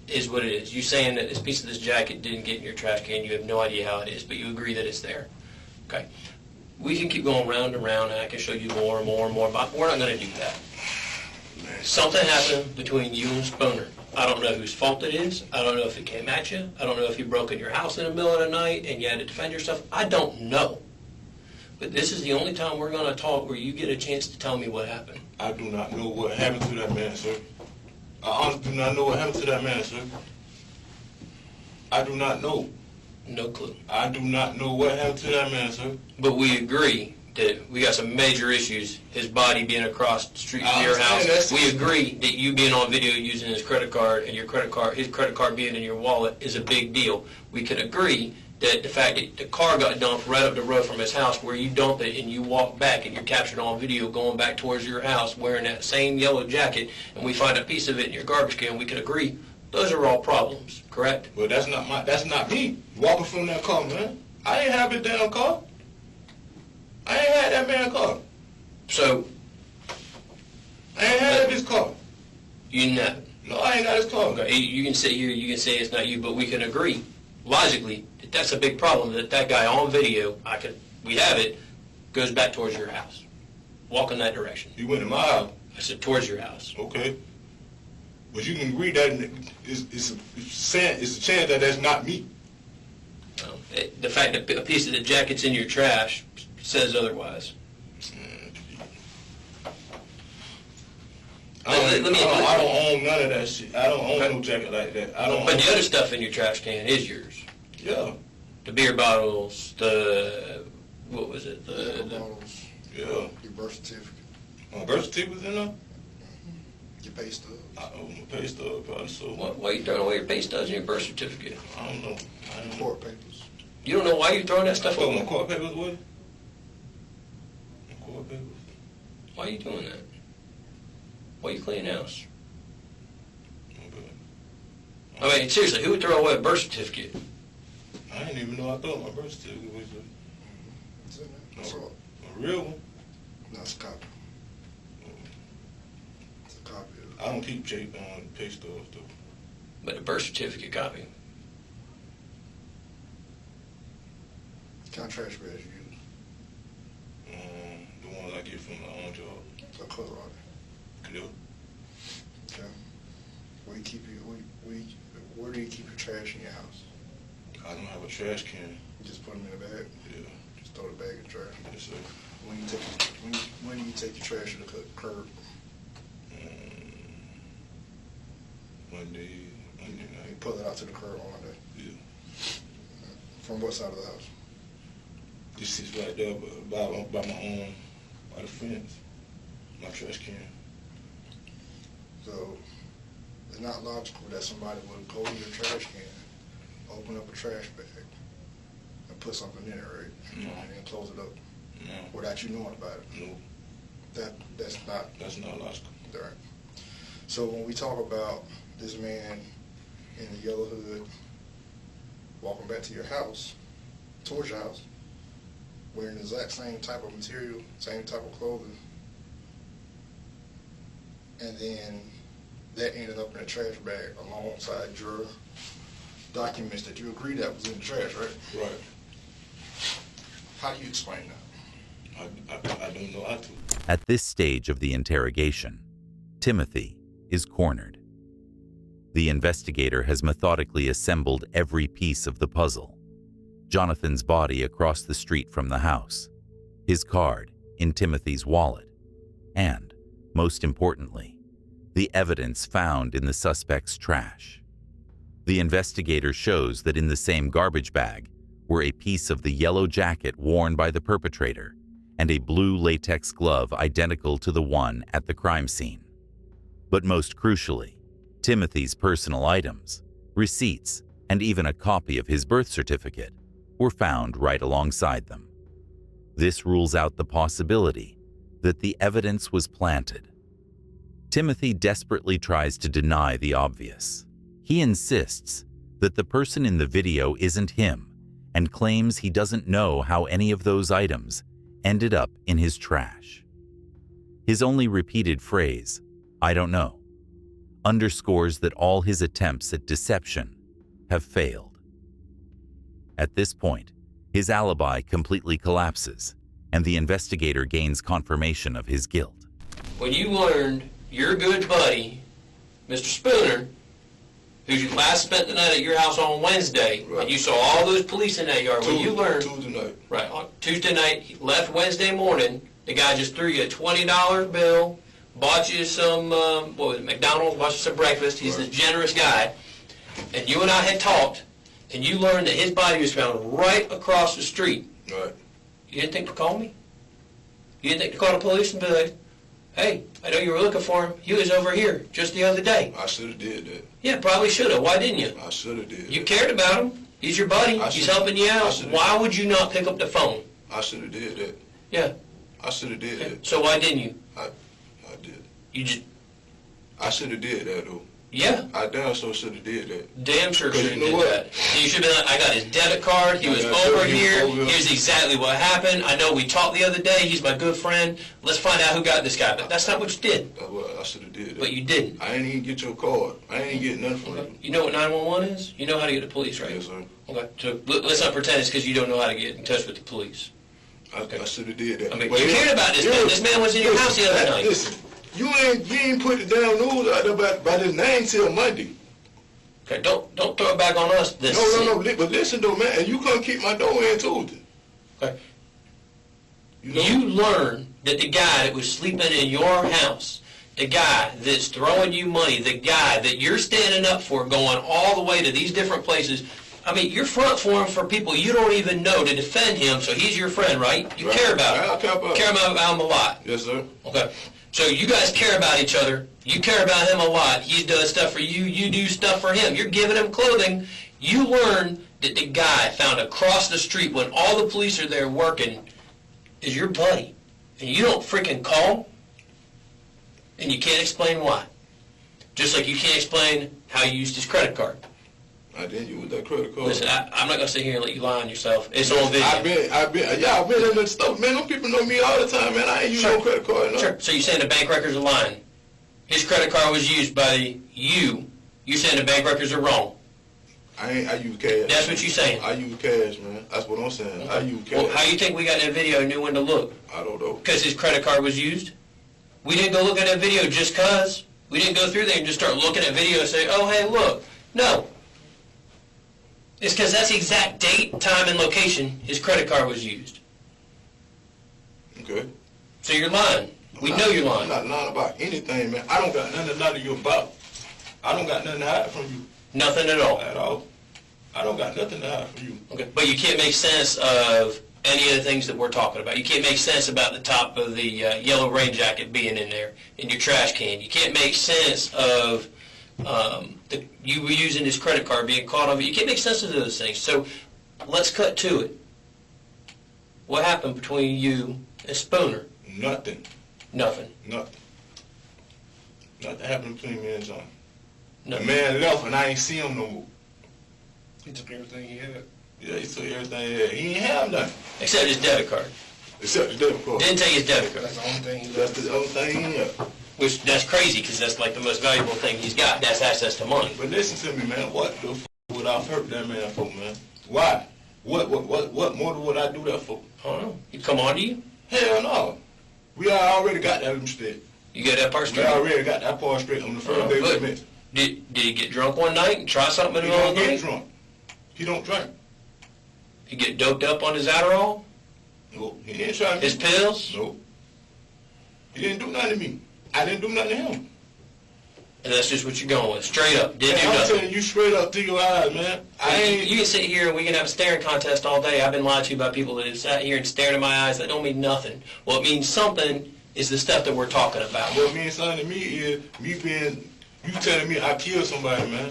is what it is. You saying that this piece of this jacket didn't get in your trash can, you have no idea how it is, but you agree that it's there. Okay? We can keep going round and round, and I can show you more and more and more, but we're not going to do that. Something happened between you and Spooner. I don't know whose fault it is. I don't know if it came at you. I don't know if you broke in your house in the middle of the night and you had to defend yourself. I don't know. But this is the only time we're going to talk where you get a chance to tell me what happened. I do not know what happened to that man, sir. I honestly do not know what happened to that man, sir. I do not know. No clue. I do not know what happened to that man, sir. But we agree that we got some major issues. His body being across the street from your house. We agree that you being on video using his credit card and his credit card being in your wallet is a big deal. We can agree that the fact that the car got dumped right up the road from his house, where you dump it and you walk back and you're captured on video going back towards your house wearing that same yellow jacket, and we find a piece of it in your garbage can, we can agree those are all problems, correct? But that's not me walking from that car, man. I ain't have the damn car. I ain't had that man car. So I ain't had this car. you know. No, I ain't got his car. Okay, you can sit here, you can say it's not you, but we can agree logically that that's a big problem, that guy on video, we have it, goes back towards your house. Walk in that direction. He went to my house. I said towards your house. Okay. But you can agree that it's a chance that that's not me. The fact that a piece of the jacket's in your trash says otherwise. I don't own none of that shit. I don't own no jacket like that. But the other stuff in your trash can is yours. Yeah. The beer bottles, what was it? Liquor bottles, Yeah. your birth certificate, My birth certificate was in there? your pay stub. I owe my pay stub probably, so Why are you throwing away your pay stubs and your birth certificate? I don't know. Court papers. You don't know why you're throwing that stuff Oh, away? my court papers away? My court papers? Why are you doing that? Why are you cleaning house? Okay. I mean, seriously, who would throw away a birth certificate? I didn't even know I thought my birth certificate was It's in there. That's all. a real one. That's a copy. It's a copy of it. I don't keep pay stubs though. But a birth certificate copy. What kind of trash bags you use? The ones I get from my own job. What color are Clear. they? Okay. Where do you keep your trash in your house? I don't have a trash can. You just put them in a bag? Yeah. Just throw the bag in the trash? Yes, sir. When do you take your trash to the curb? Monday You night. pull it out to the curb on Monday. Yeah. From what side of the house? This sits right there by the fence. My trash can. So it's not logical that somebody would go to your trash can, open up a trash bag, and put something in it, right? No. And then close it up No. without you knowing about it. No. That's not That's not logical. right. So when we talk about this man in the yellow hood walking back to your house, towards your house, wearing the exact same type of material, same type of clothing, and then that ended up in a trash bag alongside your documents that you agree that was in the trash, right? Right. How do you explain that? I don't know how to. At this stage of the interrogation, Timothy is cornered. The investigator has methodically assembled every piece of the puzzle. Jonathan's body across the street from the house, his card in Timothy's wallet, and, most importantly, the evidence found in the suspect's trash. The investigator shows that in the same garbage bag were a piece of the yellow jacket worn by the perpetrator and a blue latex glove identical to the one at the crime scene. But most crucially, Timothy's personal items, receipts, and even a copy of his birth certificate were found right alongside them. This rules out the possibility that the evidence was planted. Timothy desperately tries to deny the obvious. He insists that the person in the video isn't him and claims he doesn't know how any of those items ended up in his trash. His only repeated phrase, "I don't know," underscores that all his attempts at deception have failed. At this point, his alibi completely collapses, and the investigator gains confirmation of his guilt. When you learned your good buddy, Mr. Spooner, who you last spent the night at your house on Wednesday, Right. and you saw all those police in that yard, when you learned, Tuesday night. right, on Tuesday night, he left Wednesday morning, the guy just threw you a $20 bill, bought you some, McDonald's, bought you some breakfast, he's a generous guy, and you and I had talked, and you learned that his body was found right across the street. Right. You didn't think to call me? You didn't think to call the police and be like, "Hey, I know you were looking for him. He was over here just the other day." I should have did that. Yeah, probably should have. Why didn't you? I should have did You that. cared about him. He's your buddy. I He's should've- helping you I out. should've- Why would you not pick up the phone? I should have did that. Yeah. I should have did that. So why didn't you? I did. You just, I should have did that though. yeah, I damn sure should have did that. damn sure 'Cause should have you know did what? that. You should have been like, I got his debit card. He was Yeah, over he was here. over here. Here's exactly what happened. I know we talked the other day. He's my good friend. Let's find out who got this guy. But that's not what you did. That's what I should have did that. But you didn't. I ain't even get your card. I ain't get nothing from you. You know what 911 is? You know how to get the police, right? Yes, sir. Okay, so let's not pretend it's because you don't know how to get in touch with the police. I should have did that. I mean, But you yeah, cared about this yeah, man. This man was in your listen, house the other night. Listen, you ain't put the damn news out there about his name till Monday. Okay, don't throw it back on us. This No. But listen though, man, and you couldn't keep my door in Tuesday. Okay. You know? You learned that the guy that was sleeping in your house, the guy that's throwing you money, the guy that you're standing up for, going all the way to these different places. I mean, you're front for him for people you don't even know to defend him, so he's your friend, right? You Right. care about him. I care about him. Care about him a lot. Yes, sir. Okay. So you guys care about each other. You care about him a lot. He does stuff for you. You do stuff for him. You're giving him clothing. You learn that the guy found across the street when all the police are there working is your buddy. And you don't freaking call. And you can't explain why. Just like you can't explain how you used his credit card. I didn't use that credit card. Listen, I'm not going to sit here and let you lie on yourself. It's on video. I've been in that stuff, man. Them people know me all the time, man. I ain't use no credit card, no. Sure. So you're saying the bank records are lying. His credit card was used by you. You're saying the bank records are wrong. I use cash. That's what you're saying. I use cash, man. That's what I'm saying. I use cash. Well, how you think we got that video and knew when to look? I don't know. Because his credit card was used? We didn't go look at that video just because. We didn't go through there and just start looking at video and say, oh, hey, look. No. It's because that's the exact date, time, and location his credit card was used. Okay. So you're lying. We know you're I'm lying. not lying about anything, man. I don't got nothing to lie to you about. I don't got nothing to hide from you Nothing at all. at all. I don't got nothing to hide from you. Okay. But you can't make sense of any of the things that we're talking about. You can't make sense about the top of the yellow rain jacket being in there in your trash can. You can't make sense of you using his credit card being caught on it. You can't make sense of those things. So let's cut to it. What happened between you and Spooner? Nothing. Nothing. Nothing. Nothing happened between me and John. The Nothing. man left and I ain't see him no more. He took everything he had. Yeah, he took everything he had. He ain't have nothing. Except his debit card. Except the debit card. Didn't take his debit card. That's the only thing he That's left. the only thing he had. Which, that's crazy, because that's like the most valuable thing he's got. That's access to money. But listen to me, man. What the f would I hurt that man for, man? Why? What more would I do that for? I don't know. He come on to you? Hell no. We already got that straight. You get that part We straight? already got that part straight on the first day we good. met. Did he get drunk one night and try something in He the middle don't of the get night? drunk. He don't drink. He get doped up on his Adderall? No, he didn't try me. His pills? No. He didn't do nothing to me. I didn't do nothing to him. And that's just what you're going with, straight up. Didn't do Man, I'm nothing. telling you straight up through your eyes, man. I ain't. You can sit here and we can have a staring contest all day. I've been lied to by people that have sat here and stared in my eyes. That don't mean nothing. What means something is the stuff that we're talking about. What means something to me is you telling me I killed somebody, man.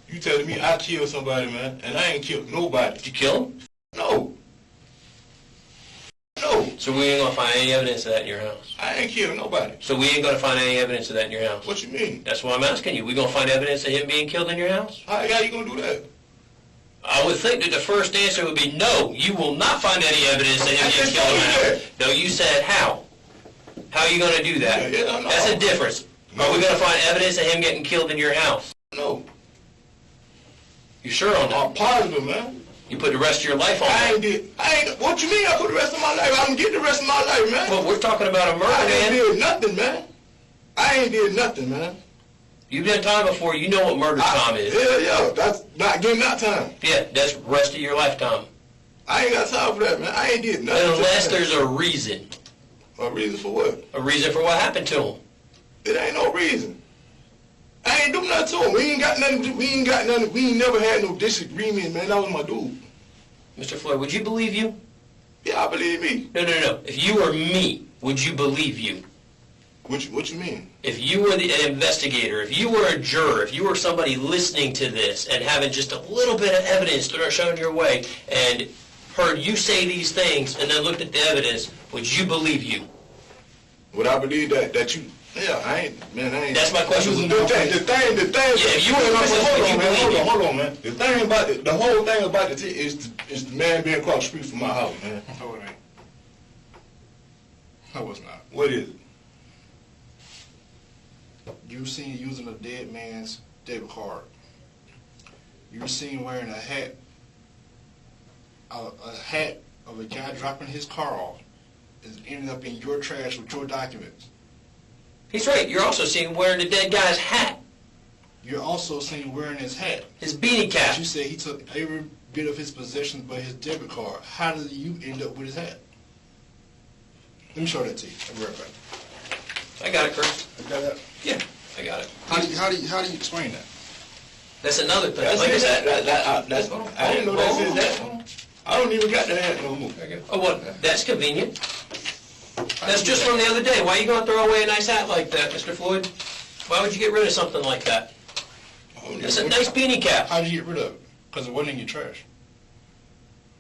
You telling me I killed somebody, man, and I ain't killed nobody. Did you kill him? No. No. So we ain't gonna find any evidence of that in your house. I ain't killed nobody. So we ain't gonna find any evidence of that in your house. What you mean? That's what I'm asking you. We gonna find evidence of him being killed in your house? How you gonna do that? I would think that the first answer would be no. You will not find any evidence of him I being just killed in told your you house. No, you said how. How are you gonna do that? Yeah, no. That's a difference. No. Are we gonna find evidence of him getting killed in your house? No. You sure on that? I'm positive, man. You put the rest of your life on I that? ain't, what you mean I put the rest of my life? I don't get the rest of my life, man. Well, we're talking about a murder, I ain't man. did nothing, man. I ain't did nothing, man. You've done time before. You know what murder time is. Yeah, that's not getting that time. Yeah, that's rest of your lifetime. I ain't got time for that, man. I ain't did nothing. Unless there's a reason. A reason for what? A reason for what happened to him. It ain't no reason. I ain't do nothing to him. We ain't got nothing. We ain't never had no disagreement, man. That was my dude. Mr. Floyd, would you believe you? Yeah, I believe me. No. If you were me, would you believe you? What you mean? If you were an investigator, if you were a juror, if you were somebody listening to this and having just a little bit of evidence that are shown your way and heard you say these things and then looked at the evidence, would you believe you? Would I believe that you? Yeah, I ain't. That's my question. The thing. Yeah, if you were a person, would you believe you? Hold on, man. The thing about the whole thing about is the man being across the street from my house, man. No, it ain't. No, it's not. What is it? You seen using a dead man's debit card. You seen wearing a hat of a guy dropping his car off is ending up in your trash with your documents. He's right. You're also seeing wearing the dead guy's hat, You're also seen wearing his hat. his beanie cap. But you said he took every bit of his possessions but his debit card. How did you end up with his hat? Let me show that to you. I'll be right back. I got it, Chris. You got that? Yeah, I got it. How do you explain that? That's another thing. That's Like I it. said, I didn't know that's his hat. I don't even got that hat no more. oh, what? That's convenient. That's just from the other day. Why are you going to throw away a nice hat like that, Mr. Floyd? Why would you get rid of something like that? It's a nice beanie cap. How did you get rid of it? Because it wasn't in your trash.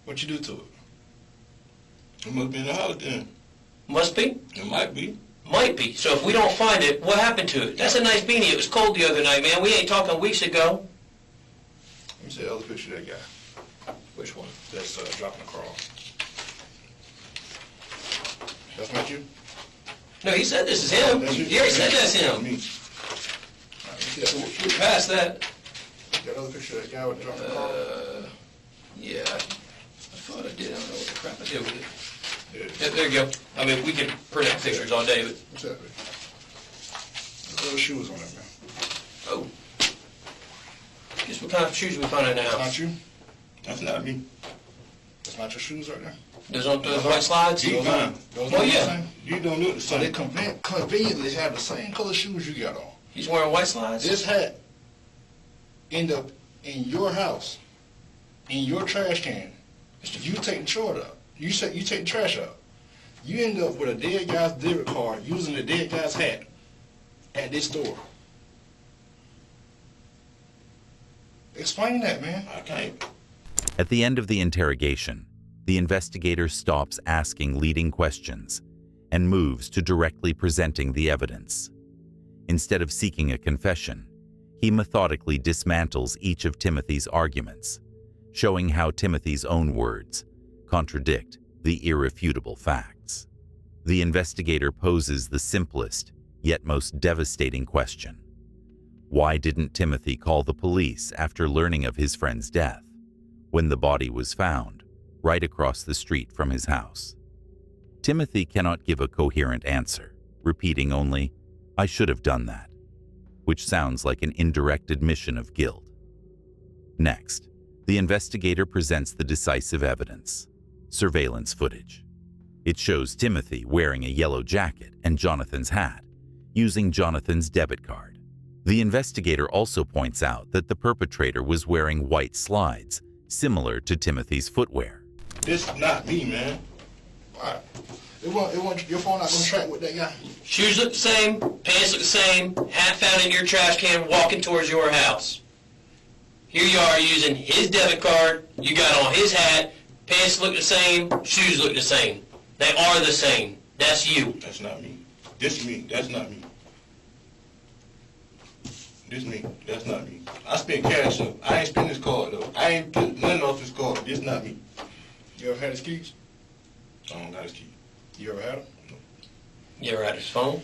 What'd you do to it? It must be in the house then. Must be. It might be. Might be. So if we don't find it, what happened to it? That's a nice beanie. It was cold the other night, man. We ain't talking weeks ago. Let me see the other picture of that guy. Which one? That's dropping the car off. That's not you? No, he said this is him. That's you. He already said that's him. Me. All right, let me see that picture. We passed that. That other picture of that guy with dropping the car off. Yeah. I thought I did. I don't know what the crap I did with it. Yeah. Yeah, there you go. I mean, we can print out pictures all day, but... What's that picture? There's other shoes on it, man. Oh. Guess what kind of shoes we found in the That's house? not you? That's not me. That's not your shoes right there? Those on those white slides? These mine. Those Oh, aren't the yeah. same? You don't look the So they same. conveniently have the same color shoes you got on. He's wearing white slides? This hat end up in your house, in your trash can. You take the chore out. You take the trash out. You end up with a dead guy's debit card using the dead guy's hat at this store. Explain that, man. I can't. At the end of the interrogation, the investigator stops asking leading questions and moves to directly presenting the evidence. Instead of seeking a confession, he methodically dismantles each of Timothy's arguments, showing how Timothy's own words contradict the irrefutable facts. The investigator poses the simplest yet most devastating question. Why didn't Timothy call the police after learning of his friend's death, when the body was found right across the street from his house? Timothy cannot give a coherent answer, repeating only, "I should have done that," which sounds like an indirect admission of guilt. Next, the investigator presents the decisive evidence: surveillance footage. It shows Timothy wearing a yellow jacket and Jonathan's hat, using Jonathan's debit card. The investigator also points out that the perpetrator was wearing white slides, similar to Timothy's footwear. This is not me, man. Why? Your phone not gonna track with that guy. Shoes look the same, pants look the same, hat found in your trash can walking towards your house. Here you are using his debit card, you got on his hat, pants look the same, shoes look the same. They are the same. That's you. That's not me. This is me. That's not me. This is me. That's not me. I spent cash up. I ain't spend this card though. I ain't put nothing off this card. This is not me. You ever had his keys? I don't got his key. You ever had him? You ever had his phone?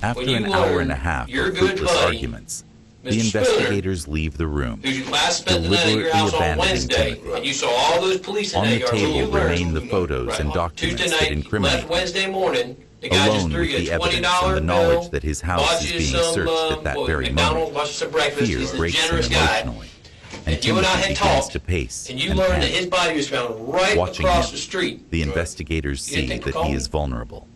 After When you an hour learn and a half your of good fruitless buddy, arguments, Mr. the Spooner, investigators leave the room. who's you last spent the night at your house on Deliberately Wednesday, abandoning and you saw all those police in On that the yard. When you table learned remain the photos and documents Tuesday that night, incriminate left Wednesday morning, the guy just alone threw with you the a evidence $20 and the bill, knowledge that his house bought is you being some, searched at that very McDonald's, moment. bought you some breakfast. Fear He's a breaks him generous guy. emotionally, and And you and I Timothy had begins talked, to pace and you and learned that panic. his body was found right Watching across him, the street. The investigators You didn't see think to that call he me? is vulnerable.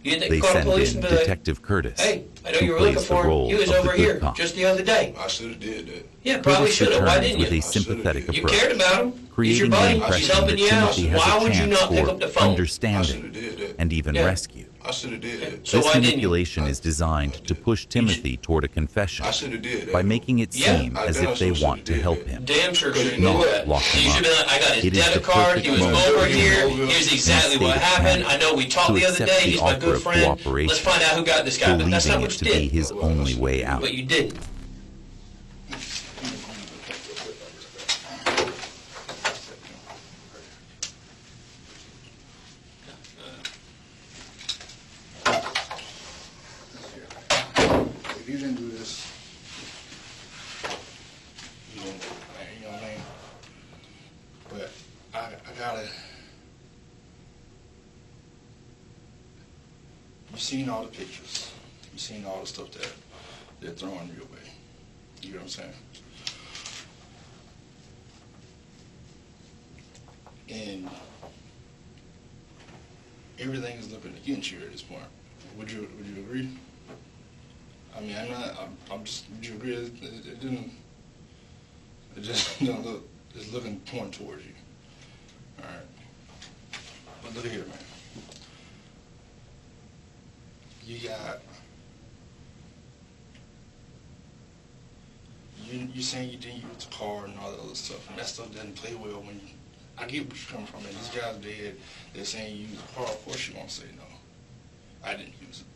You didn't think They to call the send police in and be like, Detective Curtis, hey, I know who you were plays looking the for him. role He was of the over good here cop. just the other day. I should have did that. Yeah, probably Curtis should have. Why returns didn't with you? a sympathetic You You approach, cared about him. He's your creating the buddy. She's impression that helping you out. Timothy has Why a would you chance not pick for up the phone? I understanding should have did that. and even Yeah. rescue. I should have did that. So This why didn't you? manipulation is designed to push Timothy toward a confession I should have did that. by making it Yeah. seem I as damn if they sure want to should've help did that. him. Damn sure should have Not known that. lock him You should have up. been like, I got his It is the debit card. He perfect was moment over for here. him Here's in exactly a state what of happened. panic I know we talked to the other accept day. the He's my offer good of friend. cooperation, Let's find out who got this guy. But that's not believing what it you to be did. his only way out. But you didn't. If you didn't do this, you didn't do it, man, you know what I mean? But I gotta. You've seen all the pictures. You've seen all the stuff that they're throwing your way. You know what I'm saying? And everything is looking against you at this point. Would you agree? I mean, I'm just, would you agree it just doesn't look, it's looking point towards you. All right. But look here, man. You saying you didn't use the car and all that other stuff, and that stuff doesn't play well when you, I get where you're coming from, and these guys dead, they're saying you used the car, of course you won't say no. I didn't use it.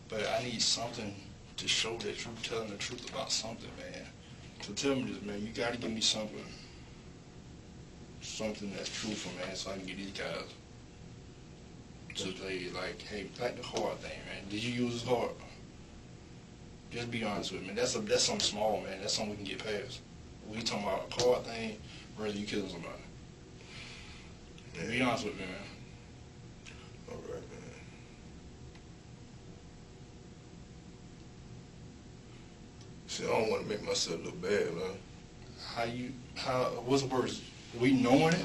But I need something to show that you're telling the truth about something, man. So tell me this, man, you gotta give me something that's truthful, man, so I can get these guys to play, like, hey, like the hard thing, man. Did you use the hard? Just be honest with me. That's something small, man. That's something we can get past. We talking about a hard thing, rather you killing somebody. Yeah. Be honest with me, man. All right, man. See, I don't want to make myself look bad, man. What's the worst? We knowing it?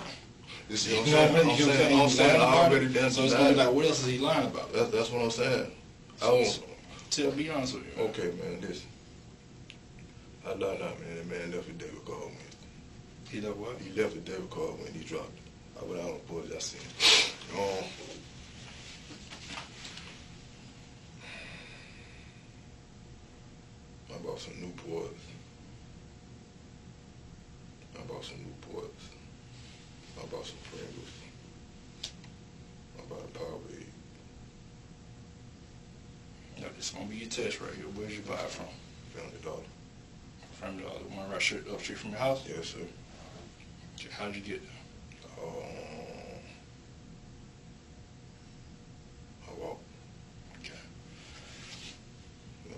You see what I'm You know what I saying? mean? I'm saying I already done So it's some gonna be bad. like, what else is he lying about? That's what I'm saying. I don't. Be honest with you. Man. Okay, man, listen. I lied out, man. That man left a debit card when He done what? he left a debit card when he dropped it. I went out on the porch, I seen it. I bought some Newports. I bought some Newports. I bought some Pringles. I bought a Powerade. No, this gonna be your test right here. Where'd you buy it from? $50. From the other one right straight up street from your house? Yes, sir. Okay, how'd you get it? I walked. Okay. You know,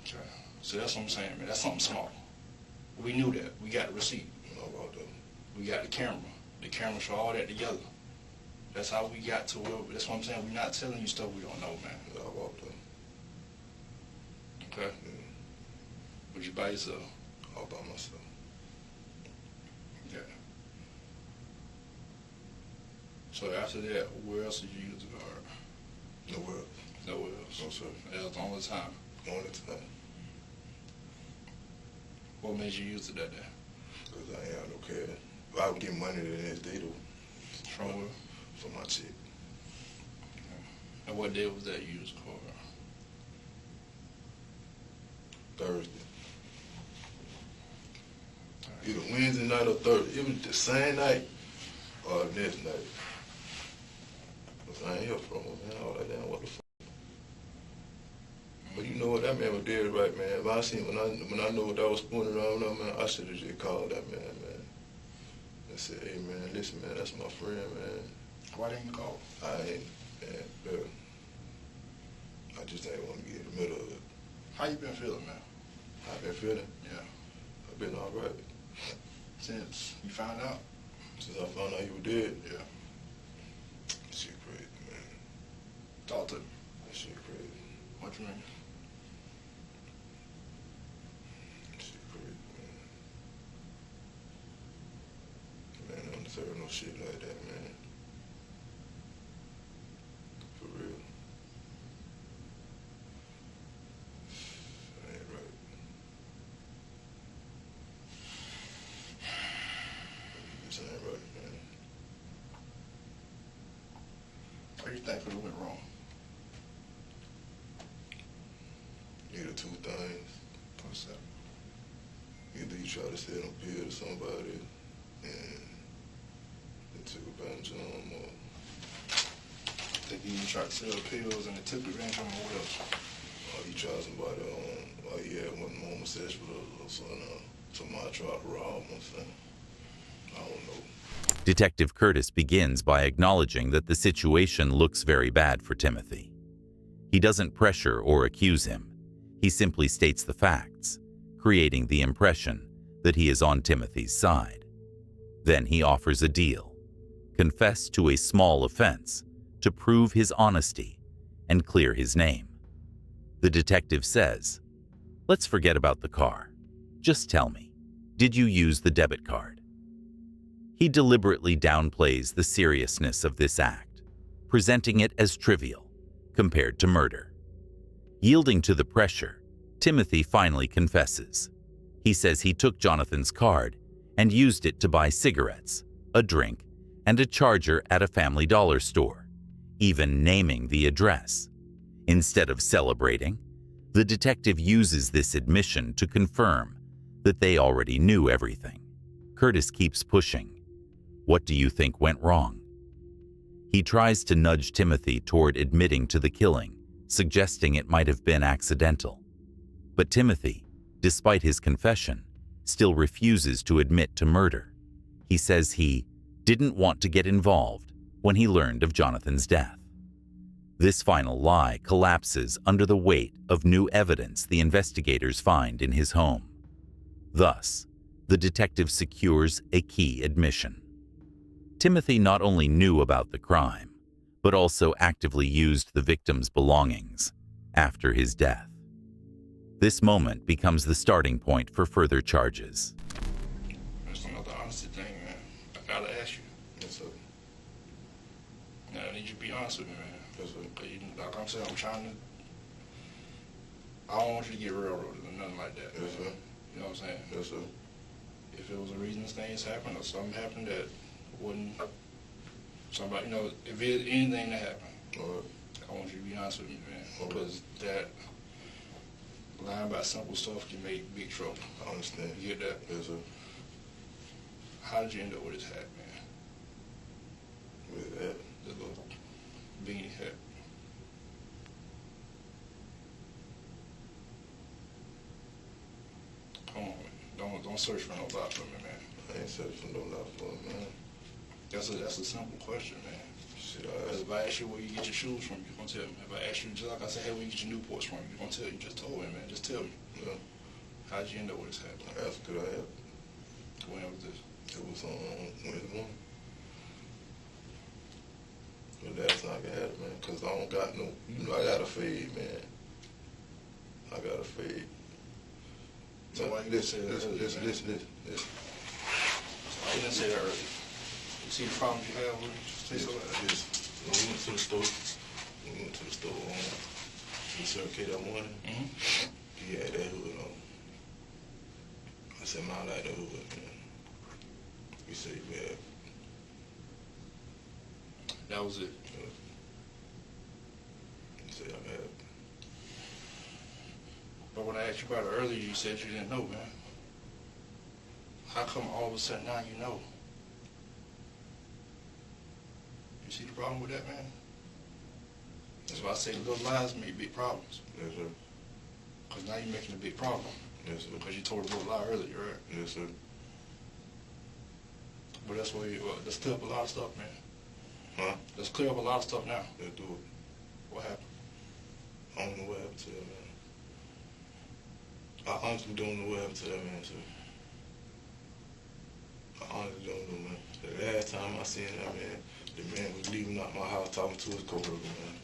Okay. So that's what I'm saying, man. That's something small. We knew that. We got the receipt. I walked up. We got the camera. The camera show all that together. That's how we got to where, that's what I'm saying. We're not telling you stuff we don't know, man. I walked up. Okay? Would you by yourself? All by myself. Okay. So after that, where else did you use the card? Nowhere else. Nowhere else. No, sir. That was the only time. Only time. What made you use it that day? Because I ain't have no cash. If I would get money the next day, though, From where? for my check. And what day was that you used the car? Thursday. Either Wednesday night or Thursday. It was the same night or the next night. Cause I ain't hear from him, man. I was like, damn, what the fuck? But you know what, that man was dead right, man. If I seen, when I know what I was spooning around up, man, I should have just called that man, and said, hey, man, listen, man, that's my friend, man. Why didn't you call? I ain't, man, I just ain't want to get in the middle of it. How you been feeling, man? I've been feeling, Yeah. I've been all right. Since you found out? Since I found out you were dead, Yeah. shit crazy, man. Talk to me. That shit crazy. What you mean? Shit crazy, man. Man, I don't deserve no shit like that, man. For real. That ain't right. This ain't right, man. What do you think could have went wrong? Either two things. What's that? Either you try to sell them pill to somebody and they took advantage of them, or Think you tried to sell pills and it took advantage of them, or what else? you try somebody or you had one homosexual or something, somebody tried to rob them or something. I don't know. Detective Curtis begins by acknowledging that the situation looks very bad for Timothy. He doesn't pressure or accuse him. He simply states the facts, creating the impression that he is on Timothy's side. Then he offers a deal: confess to a small offense to prove his honesty and clear his name. The detective says, "Let's forget about the car. Just tell me, did you use the debit card?" He deliberately downplays the seriousness of this act, presenting it as trivial compared to murder. Yielding to the pressure, Timothy finally confesses. He says he took Jonathan's card and used it to buy cigarettes, a drink, and a charger at a Family Dollar store, even naming the address. Instead of celebrating, the detective uses this admission to confirm that they already knew everything. Curtis keeps pushing. What do you think went wrong? He tries to nudge Timothy toward admitting to the killing, suggesting it might have been accidental. But Timothy, despite his confession, still refuses to admit to murder. He says he didn't want to get involved when he learned of Jonathan's death. This final lie collapses under the weight of new evidence the investigators find in his home. Thus, the detective secures a key admission. Timothy not only knew about the crime, but also actively used the victim's belongings after his death. This moment becomes the starting point for further charges. That's another honesty thing, man. I gotta ask you. Yes, sir. Now, I need you to be honest with me, man. Yes, sir. Cause you, like I'm saying, I don't want you to get railroaded or nothing like that. Yes, sir. You know what I'm saying? Yes, sir. If it was a reason this thing has happened or something happened that wouldn't, somebody, you know, if it anything that happened, All right. I want you to be honest with me, man. Okay. Because that lying about simple stuff can make big trouble. I understand. You get that? Yes, sir. How did you end up with this hat, man? With that, This little beanie hat. Come on, man. Don't search for no lie for me, man. I ain't searching no lot for it, man. That's a simple question, man. Shit, Because if I ask you where you get your shoes from, you're gonna tell me. If I ask you, just like I said, hey, where you get your Newports from, you're gonna tell me. You just told me, man. Just tell me. Yeah. How'd you end up with this hat? I asked, could I have? When was this? It was on Wednesday morning. But last night I had it, man, because I don't got no, you know, I got a fade, man. I got a fade. So why you didn't say that earlier, man? Listen. Why you didn't say that earlier? You see the problems you have with it? Just say so. Listen. When we went to the store, to the Circle K that morning. He had that hood on. I said, man, I like that hood, man. He said, yeah. That was it. He said, I'm happy. But when I asked you about it earlier, you said you didn't know, man. How come all of a sudden now you know? You see the problem with that, man? That's why I say little lies make big problems. Yes, sir. Because now you're making a big problem. Yes, sir. Because you told a little lie earlier, right? Yes, sir. But that's why let's clear up a lot of stuff, man. Huh? Let's clear up a lot of stuff now. Let's do it. What happened? I don't know what happened to that man. I honestly don't know what happened to that man, sir. I honestly don't know, man. The last time I seen that man, the man was leaving out my house talking to his coworker, man.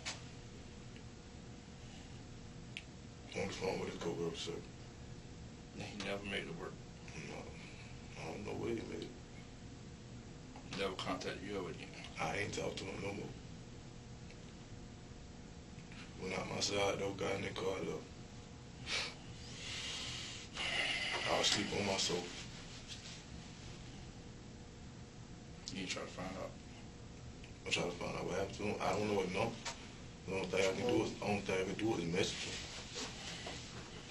On the phone with his coworker, sir. He never made it work. No, I don't know where he made it. Never contacted you ever again. I ain't talked to him no more. Went out my side though, got in the car though. I was sleep on my sofa. You ain't try to find out. I'm trying to find out what happened to him. I don't know what number. The only thing I can do is message him.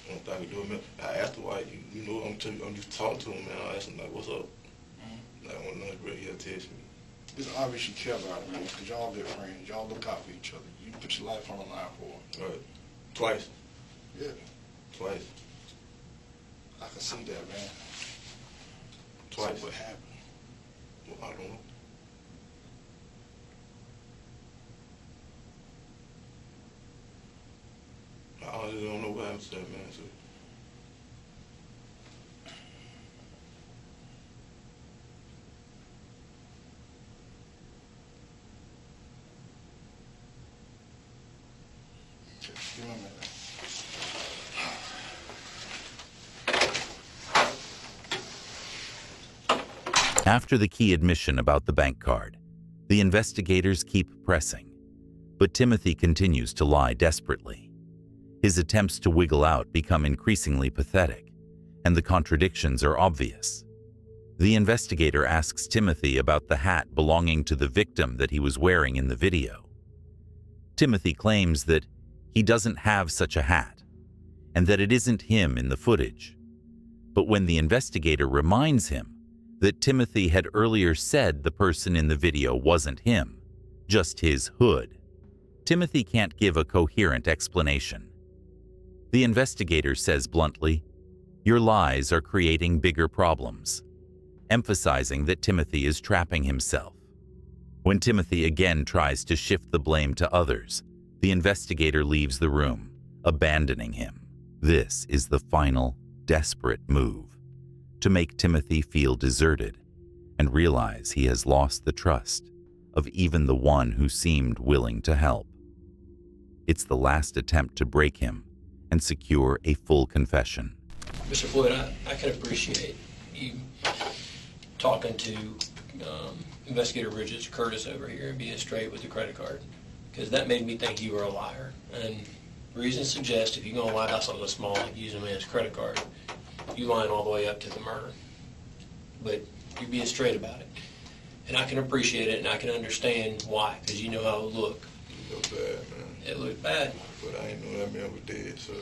The only thing I can do is message. I asked him why, you know, I'm just talking to him, man. I asked him like, what's up? Like, when nothing really he'll text me. It's obvious you care about it, man, because y'all good friends. Y'all look out for each other. You put your life on the line for him. Right. Twice. Yeah, Twice. I can see that, man. Twice. So what happened? Well, I don't know. I honestly don't know what happened to that man, sir. Okay, give me a minute. After the key admission about the bank card, the investigators keep pressing, but Timothy continues to lie desperately. His attempts to wiggle out become increasingly pathetic, and the contradictions are obvious. The investigator asks Timothy about the hat belonging to the victim that he was wearing in the video. Timothy claims that he doesn't have such a hat, and that it isn't him in the footage. But when the investigator reminds him that Timothy had earlier said the person in the video wasn't him, just his hood, Timothy can't give a coherent explanation. The investigator says bluntly, "Your lies are creating bigger problems," emphasizing that Timothy is trapping himself. When Timothy again tries to shift the blame to others, the investigator leaves the room, abandoning him. This is the final, desperate move to make Timothy feel deserted and realize he has lost the trust of even the one who seemed willing to help. It's the last attempt to break him and secure a full confession. Mr. Floyd, I can appreciate you talking to Investigator Bridges, Curtis over here, and being straight with the credit card, because that made me think you were a liar. And reasons suggest if you're going to lie about something small like using a man's credit card, you lying all the way up to the murder. But you're being straight about it. And I can appreciate it, and I can understand why, because you know how it would look. It looked bad, man. It looked bad. But I ain't know that man was dead, so.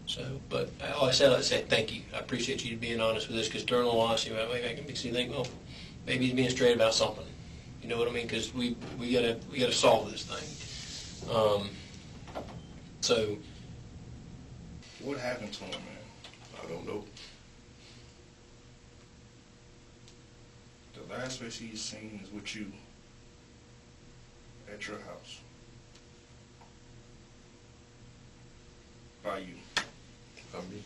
So, but all I said thank you. I appreciate you being honest with this, because during all honesty, I can see think, well, maybe he's being straight about something. You know what I mean? Because we gotta solve this thing. So, What happened to him, man? I don't know. The last place he's seen is with you at your house. By you. I mean,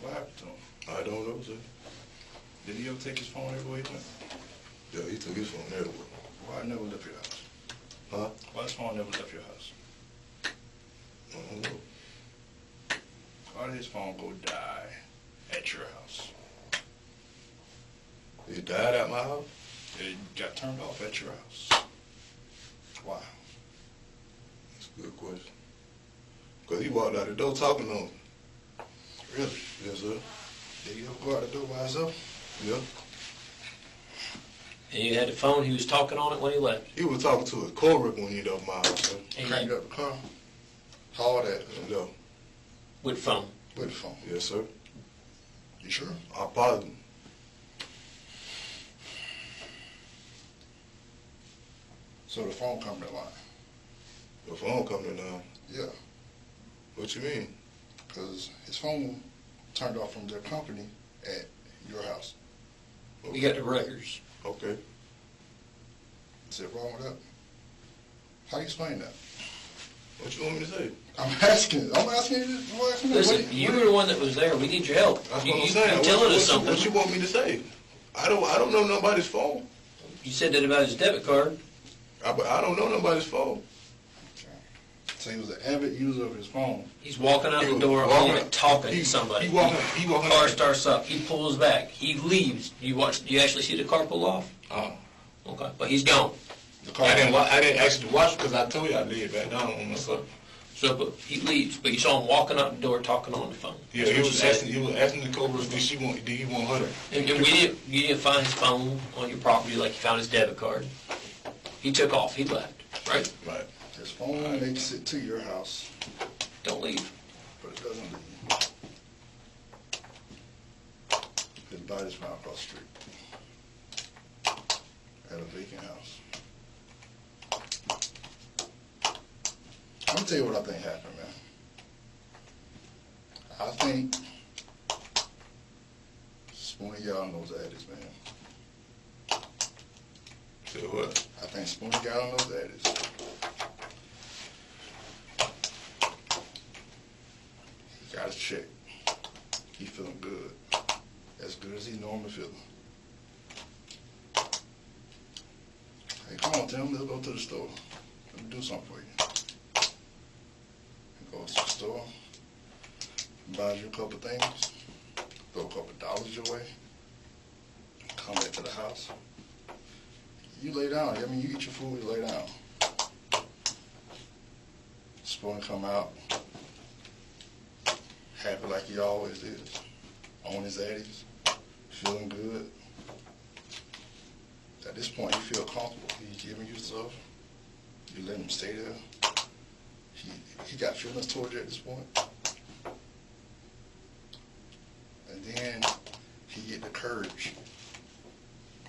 What happened to him? I don't know, sir. Did he ever take his phone everywhere he went? Yeah, he took his phone everywhere. Why it never left your house? Huh? Why his phone never left your house? I don't know. Why did his phone go die at your house? He died at my house? It got turned off at your house. Why? That's a good question. Because he walked out the door talking on me. Really? Yes, sir. Did he ever go out the door by himself? Yeah. And you had the phone, he was talking on it when he left. He was talking to his coworker when he left my house, sir. And Cranked you, up the car. Hard at Yeah. with phone. with the phone. Yes, sir. You sure? I'm positive. So the phone come to line. The phone coming now. Yeah, What you mean? because his phone turned off from their company at your house. We got the records. Okay. Is it wrong with that? How you explain that? What you want me to say? I'm asking you. I'm asking you. Listen, you were the one that was there. We need your help. That's You, what I'm you saying. telling us What something. you want me to say? I don't know nobody's phone. You said that about his debit card. But I don't know nobody's phone. So he was an avid user of his phone. He's walking out He the was door walking- only talking to somebody. He walking Car out. starts up. He pulls back. He leaves. You actually see the car pull off? Oh. Okay, but he's gone. The car. I didn't actually watch because I told you I laid back down on myself. So, but he leaves, but you saw him walking out the door talking on the phone. Yeah, That's he what was you said. asking the coworker did he want her? And you didn't find his phone on your property like you found his debit card. He took off. He left. Right? Right. His phone makes it to your house, Don't leave. but it doesn't leave. His body's found across the street at a vacant house. Let me tell you what I think happened, man. I think Spoonie y'all knows Addis, man. Say what? I think Spoonie y'all knows Addis. He got his check. He feeling good. As good as he normally feeling. Hey, come on, Tim, let's go to the store. Let me do something for you. He goes to the store, buys you a couple things, throw a couple dollars your way, come back to the house. You lay down. I mean, you eat your food, you lay down. Spoon come out, happy like he always is, on his 80s, feeling good. At this point, you feel comfortable. He's giving you stuff. You let him stay there. He got feelings towards you at this point. And then he get the courage.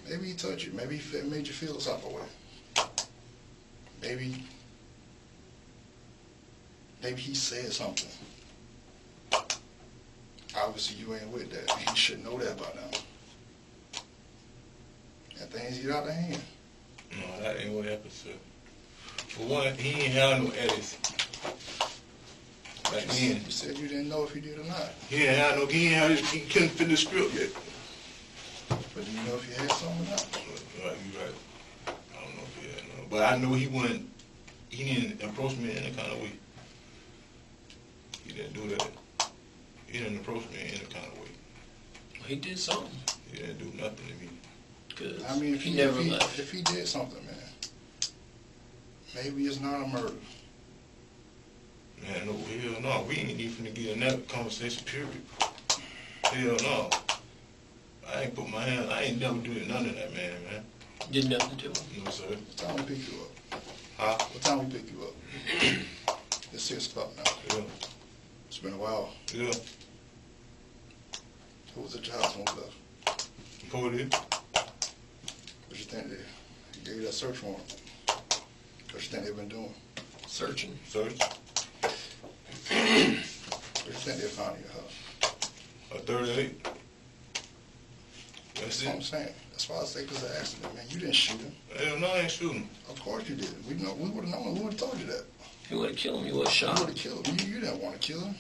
Maybe he touched you. Maybe he made you feel some type of way. Maybe he said something. Obviously, you ain't with that. He should know that by now. And things get out of hand. No, that ain't what happened, sir. For one, he ain't had no edits. Back then. You said you didn't know if he did or not. He couldn't fit the script yet. But do you know if he had something or not? Right, you right. I don't know if he had no. But I know he didn't approach me in any kind of way. He didn't do that. He didn't approach me in any kind of way. He did something. He didn't do nothing to me. Cause I mean, he never left. if he did something, man, maybe it's not a murder. Man, no, hell no. We ain't even finna get in that conversation, period. Hell no. I ain't put my hand, I ain't never doing none of that, man. Did nothing to him. No, sir. What time we pick you up? Huh? What time we pick you up? It's 6 o'clock now. Yeah. It's been a while. Yeah. Who was at your house when we left? Pulled it. What you think they gave you that search warrant? What you think they've been doing? Searching. Search. What you think they found in your house? A 38. That's That's what I'm it. saying. That's why I say it was an accident, man. You didn't shoot him. Hell no, I ain't shooting. Of course you did. We would have known. We would have told you that. If he would have killed him, he would have You shot would him. have killed him. You didn't want to kill him.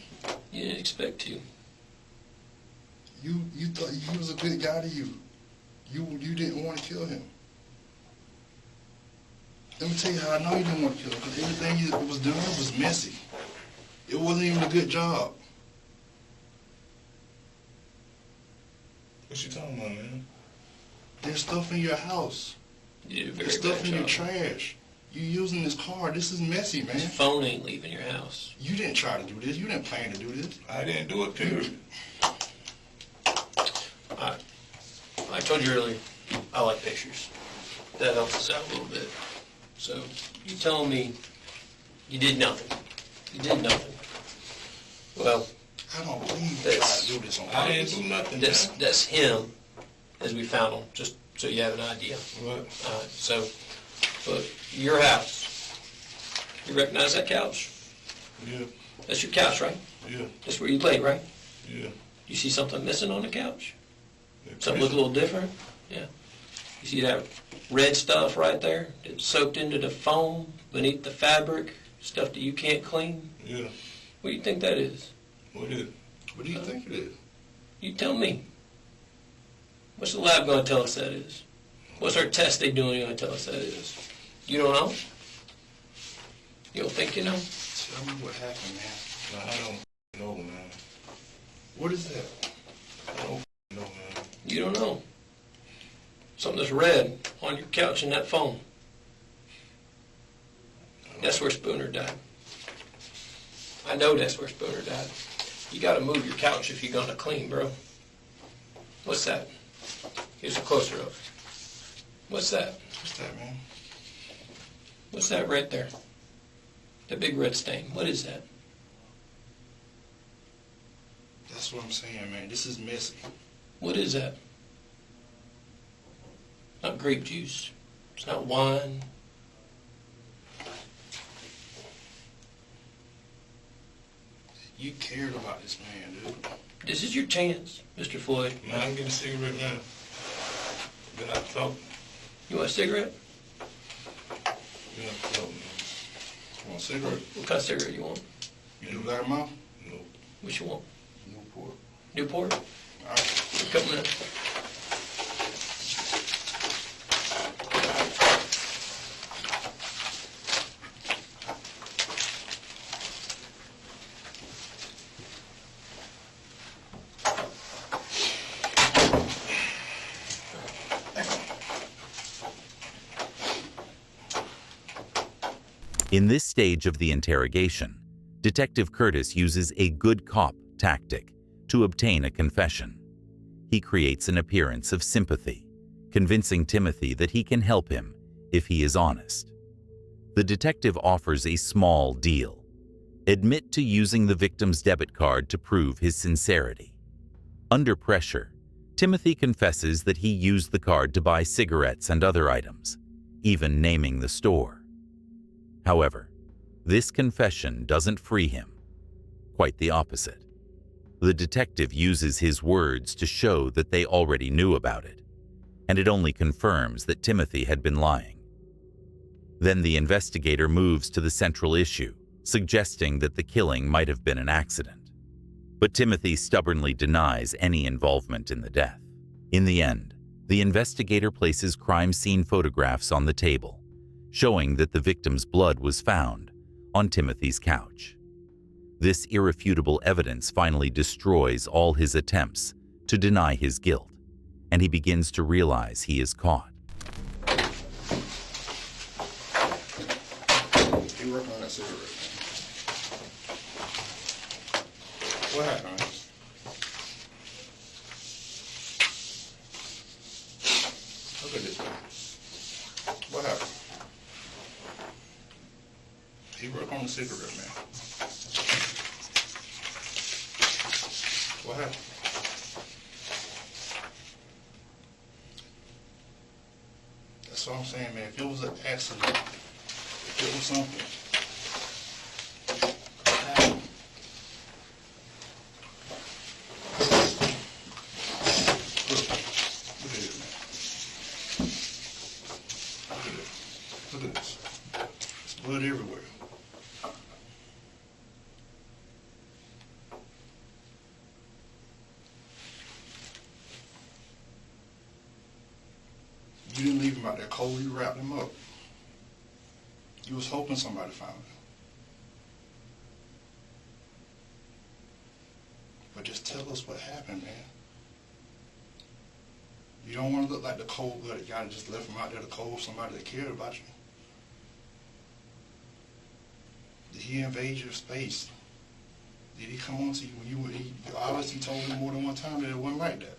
You didn't expect to. You thought he was a good guy to you. You didn't want to kill him. Let me tell you how I know you didn't want to kill him. Because everything you was doing was messy. It wasn't even a good job. What you talking about, man? There's stuff in your house. You did a very There's stuff bad in your job. trash. You using this car. This is messy, man. His phone ain't leaving your house. You didn't try to do this. You didn't plan to do this. I didn't do it, period. I told you earlier, I like pictures. That helps us out a little bit. So you telling me you did nothing? You did nothing. Well, I don't believe you tried to do this on I didn't purpose. do nothing, that's man. that's him, as we found him. Just so you have an idea. What? So, but your house. You recognize that couch? Yeah, That's your couch, right? yeah, That's where you lay, right? yeah. You see something missing on the couch? Yeah, Something look a little different? Yeah. You see that red stuff right there? It's soaked into the foam beneath the fabric, stuff that you can't clean. Yeah, What do you think that is? what is it? What do you think it is? You tell me. What's the lab going to tell us that is? What's our test they doing going to tell us that is? You don't know? You don't think you know? Tell me what happened, man. Nah, I don't know, man. What is that? I don't know, man. You don't know. Something that's red on your couch in that foam. That's where Spooner died. I know that's where Spooner died. You got to move your couch if you're going to clean, bro. What's that? Here's a closer up. What's that? What's that, man? What's that right there? The big red stain. What is that? That's what I'm saying, man. This is messy. What is that? Not grape juice. It's not wine. You cared about this man, dude. This is your chance, Mr. Floyd. Man, I'm getting a cigarette now. Then I talk. You want a cigarette? Then I talk, man. Want a cigarette? What kind of cigarette you want? You got him out? No. What you want? Newport. Newport? All right. A couple minutes. In this stage of the interrogation, Detective Curtis uses a good cop tactic to obtain a confession. He creates an appearance of sympathy, convincing Timothy that he can help him if he is honest. The detective offers a small deal. Admit to using the victim's debit card to prove his sincerity. Under pressure, Timothy confesses that he used the card to buy cigarettes and other items, even naming the store. However, this confession doesn't free him. Quite the opposite. The detective uses his words to show that they already knew about it, and it only confirms that Timothy had been lying. Then the investigator moves to the central issue, suggesting that the killing might have been an accident. But Timothy stubbornly denies any involvement in the death. In the end, the investigator places crime scene photographs on the table, showing that the victim's blood was found on Timothy's couch. This irrefutable evidence finally destroys all his attempts to deny his guilt, and he begins to realize he is caught. You working on that cigarette, man. What happened, man? Look at this, man. What happened? He worked on the cigarette, man. What happened? That's what I'm saying, man. If it was an accident, if it was something, what happened? Look at it, man. Look at this. There's blood everywhere. You didn't leave him out there cold, you wrapped him up. You was hoping somebody found him. But just tell us what happened, man. You don't want to look like the cold-blooded guy that just left him out there to cold somebody that cared about you. Did he invade your space? Did he come on to you when you were, he obviously told you more than one time that it wasn't like that.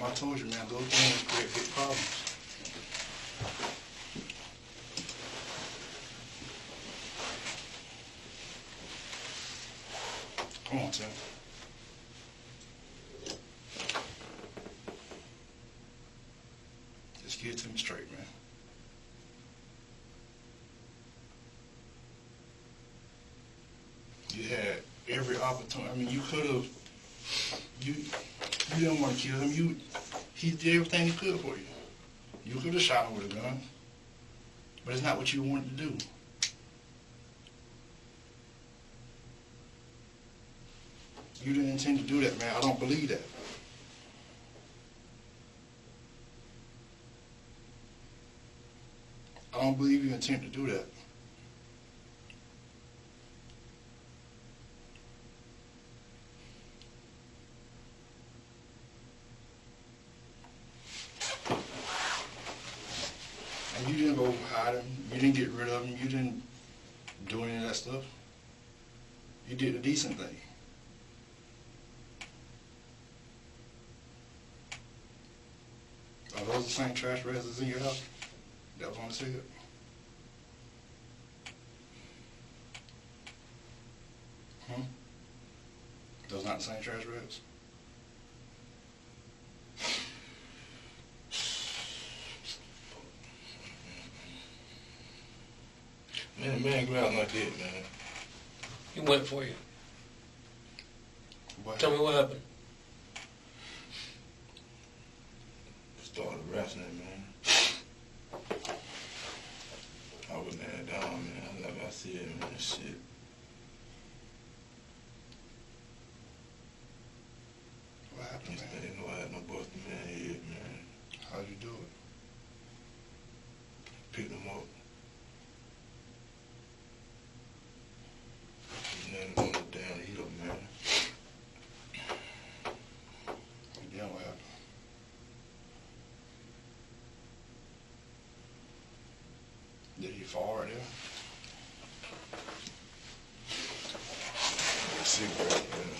I told you, man, those things create big problems. Come on, Tim. Just get it to me straight, man. You had every opportunity. I mean, you could have. You didn't want to kill him. He did everything he could for you. You could have shot him with a gun, but it's not what you wanted to do. You didn't intend to do that, man. I don't believe that. I don't believe you intend to do that. And you didn't go hide him. You didn't get rid of him. You didn't do any of that stuff. You did a decent thing. Are those the same trash bags that's in your house? That was on the cigarette? Those not the same trash bags? Man, the man grabbed my dick, man. He went for you. What? Tell me what happened. Started wrestling, man. I was laying down, man. Like I said, man, shit. What happened, Next man? thing you know, I had no busted man head, man. How'd you do it? Picked him up. And then on the damn heater, man. And then what happened? Did he fall right there? Cigarette, man.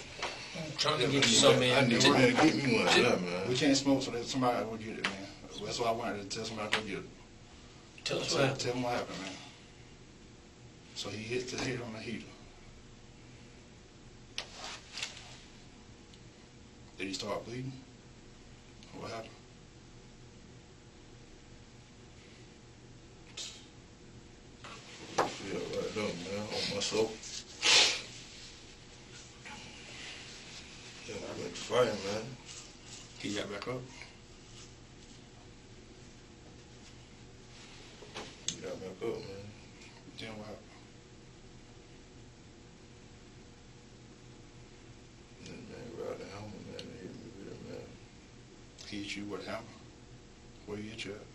I'm trying to get you some, I man. need to get me one, yeah, man. We can't smoke, so that somebody will get it, man. That's why I wanted to tell somebody to go get it. Tell us what happened. Tell him what happened, man. So he hit the head on the heater. Did he start bleeding? What happened? Yeah, right up, man, on myself. Yeah, I went to fight, man. He got back up. He got back up, man. Then what happened? And man, grabbed the helmet, man, and hit me with it, man. He hit you with a hammer. Where he hit you at?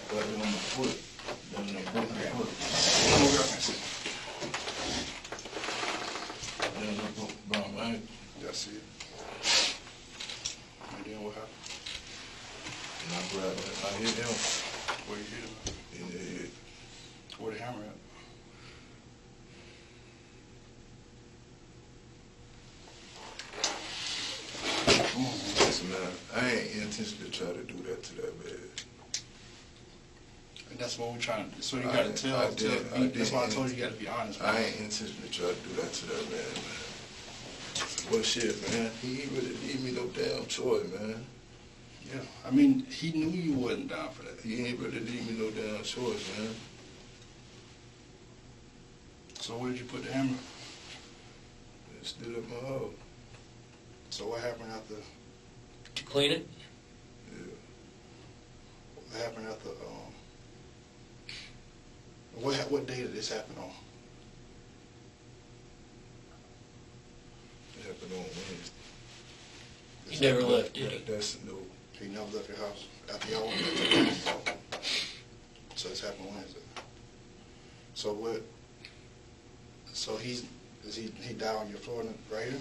Got it on my foot. Then I broke my foot. Come over here, I can see. Then I broke my ankle. That's it. And then what happened? And I grabbed it. I hit him Where you hit him? in the head. Where the hammer at? Come on, man. Listen, man, I ain't intentionally try to do that to that man. And that's what we're trying to do. So you got to tell. That's why I told you you got to be honest. I ain't intentionally try to do that to that man, man. But shit, man, he ain't really leave me no damn choice, man. Yeah. I mean, he knew you wasn't down for that. He ain't really leave me no damn choice, man. So where did you put the hammer? It's still at my house. So what happened after? To clean it? Yeah. What happened after? What day did this happen on? It happened on Wednesday. He never left, did he? That's no. He never left your house after y'all went back to the house. So So this happened Wednesday. So what? So he died on your floor right here?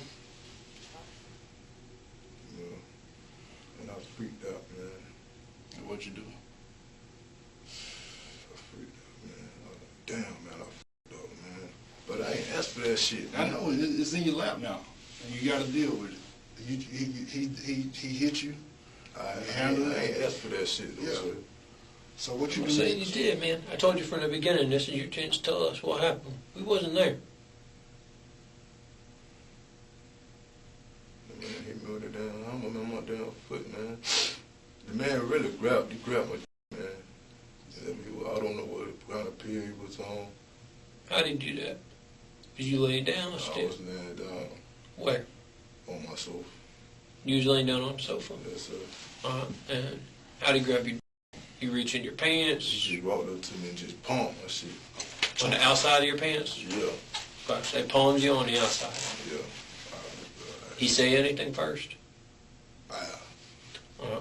Yeah. And I freaked out, man. And what'd you do? I freaked out, man. I was like, damn, man, I freaked out, man. But I ain't asked for that shit. I know it's in your lap now, and you got to deal with it. He hit you. I ain't asked for that shit, though. Yeah. So So what you I'm do saying you next? did, man. I told you from the beginning, this is your chance to tell us what happened. We wasn't there. the man hit me with a damn hammer, man, my damn foot, man. The man really grabbed my man. Yeah, I don't know what kind of pill he was on. How did he do that? Did you lay down or I still? was laying down Where? on my sofa. You was laying down on the sofa. Yes, sir. And how did he grab you? You reach in your pants? She just walked up to me and just palmed my shit. On the outside of your pants? Yeah, Gosh, they palmed you on the outside. yeah. He say anything first?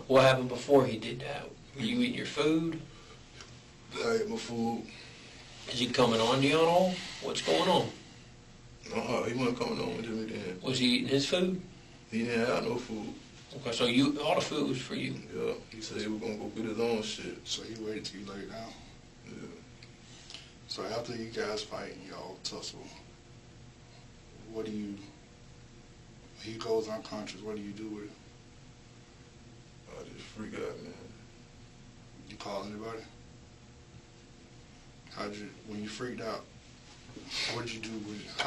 What happened before he did that? Were you eating your food? I ate my food. Is he coming on to you at all? What's going on? No, he wasn't coming on to me then. Was he eating his food? He didn't have no food. Okay, so all the food was for you. Yeah, he said he was gonna go get his own shit. So he waited till you laid down. Yeah. So after you guys fight and y'all tussle, what do you? He goes unconscious. What do you do with it? I just freak out, man. You call anybody? When you freaked out? What did you do with it?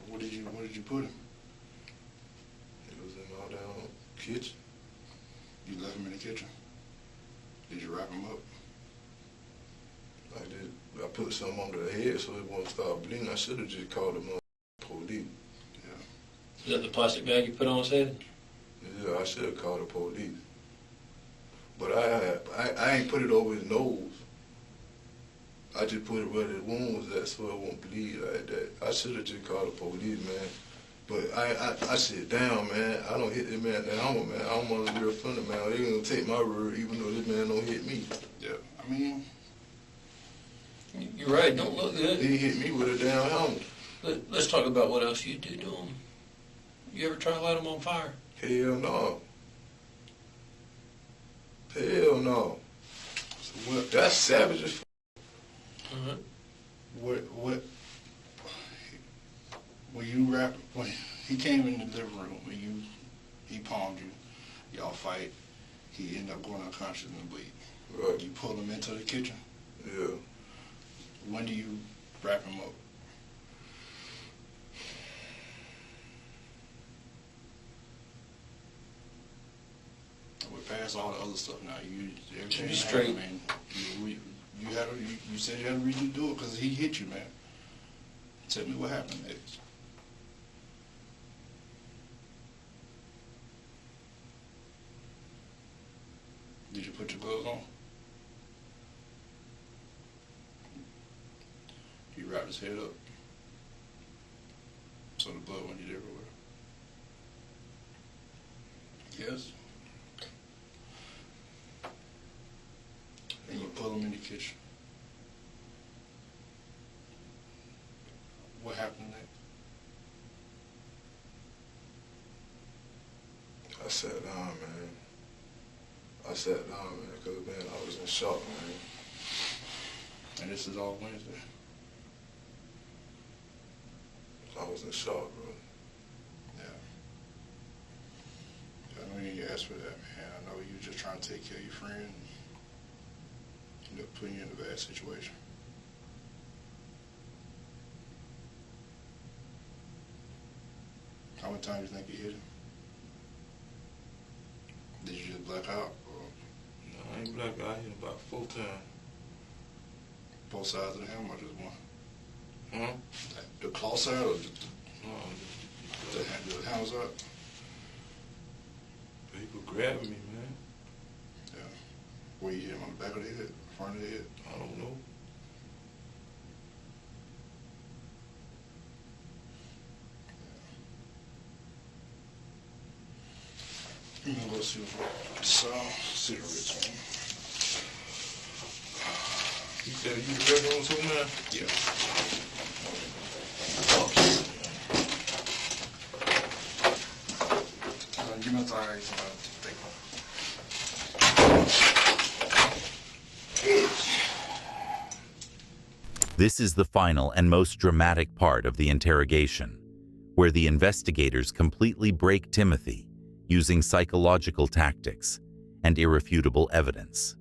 Where did you put him? He was in my damn kitchen. You left him in the kitchen. Did you wrap him up? I did. I put something under the head so it won't start bleeding. I should have just called the police. Is that the plastic bag you put on his head? Yeah, I should have called the police. But I ain't put it over his nose. I just put it where the wound was at so it won't bleed like that. I should have just called the police, man. But I said, damn, man, I don't hit this man in the hammer, man. I'm on a real friend of mine. They gonna take my word even though this man don't hit me. Yeah. I mean, You're right, don't look good. He hit me with a damn hammer. Let's talk about what else you did to him. You ever try to light him on fire? Hell no. Hell no. so what? That's savage as f***. Uh-huh. What? When you when he came in the living room, he palmed you, y'all fight. He ended up going unconscious and bleed. Right. You pull him into the kitchen. Yeah. When do you wrap him up? We're past all the other stuff now. Everything be straight. happened, man. You said you had a reason to do it because he hit you, man. Tell me what happened next. Did you put your gloves on? You wrapped his head up so the blood went everywhere. Yes. And you pull him in the kitchen. What happened next? I sat down, man. I sat down, man, because, man, I was in shock, man. And this is all Wednesday. I was in shock, bro. Yeah. I know you didn't ask for that, man. I know you were just trying to take care of your friend and end up putting you in a bad situation. How many times do you think you hit him? Did you just black out? Or No, I ain't black. I hit him about 4 times. both sides of the hammer or just one? Huh? The claw side or just No, the hammer side? people grabbing me, man. Yeah. Where you hit him on the back of the head, front of the head? I don't know. You can go see some cigarettes, man. You said you the bedroom too, man? Yeah. Give me a time. This is the final and most dramatic part of the interrogation, where the investigators completely break Timothy using psychological tactics and irrefutable evidence.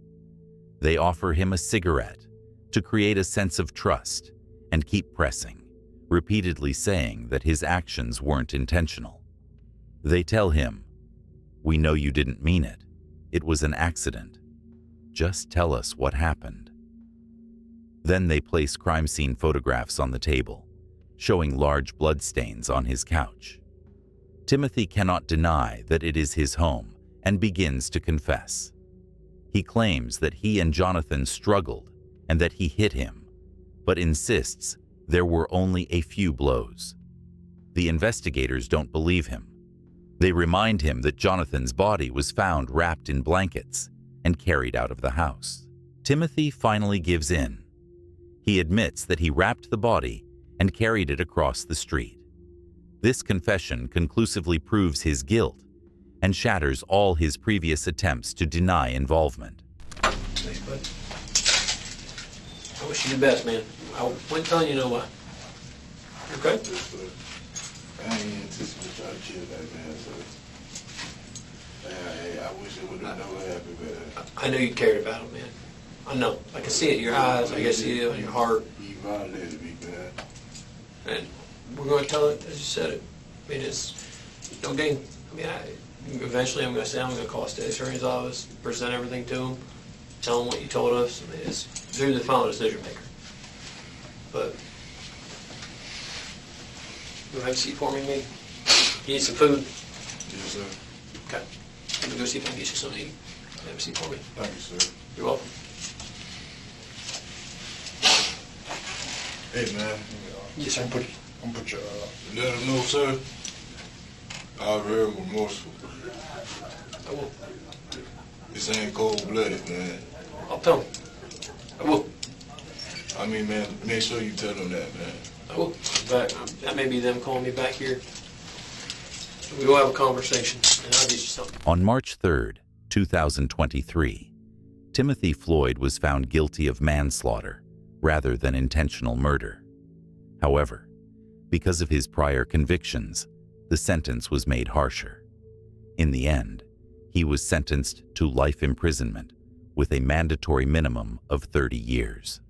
They offer him a cigarette to create a sense of trust and keep pressing, repeatedly saying that his actions weren't intentional. They tell him, "We know you didn't mean it. It was an accident. Just tell us what happened." Then they place crime scene photographs on the table, showing large bloodstains on his couch. Timothy cannot deny that it is his home and begins to confess. He claims that he and Jonathan struggled and that he hit him, but insists there were only a few blows. The investigators don't believe him. They remind him that Jonathan's body was found wrapped in blankets and carried out of the house. Timothy finally gives in. He admits that he wrapped the body and carried it across the street. This confession conclusively proves his guilt and shatters all his previous attempts to deny involvement. Thanks, bud. I wish you the best, man. I wasn't telling you no lie. You okay? I ain't anticipate y'all to kill that man, so. I wish it would have never happened, man. I know you cared about him, man. I know. I can see it in your eyes. I can see it in your heart. He violated me, man. And we're going to tell it as you said it. I mean, it's no game. I mean, eventually I'm going to call state attorney's office, present everything to him, tell him what you told us. I mean, it's through the final decision maker. But you have a seat for me, maybe? You need some food? Yes, sir. Okay. Let me go see if I can get you something to eat. Have a seat for me. Thank you, sir. You're welcome. Hey, man. Yes, sir. I'm gonna put your, Let him know, sir. I'm very remorseful. I will. This ain't cold-blooded, man. I'll tell him. I will. I mean, man, make sure you tell them that, man. I will. In fact, that may be them calling me back here. We will have a conversation, and I'll get you something. On March 3rd, 2023, Timothy Floyd was found guilty of manslaughter rather than intentional murder. However, because of his prior convictions, the sentence was made harsher. In the end, he was sentenced to life imprisonment with a mandatory minimum of 30 years.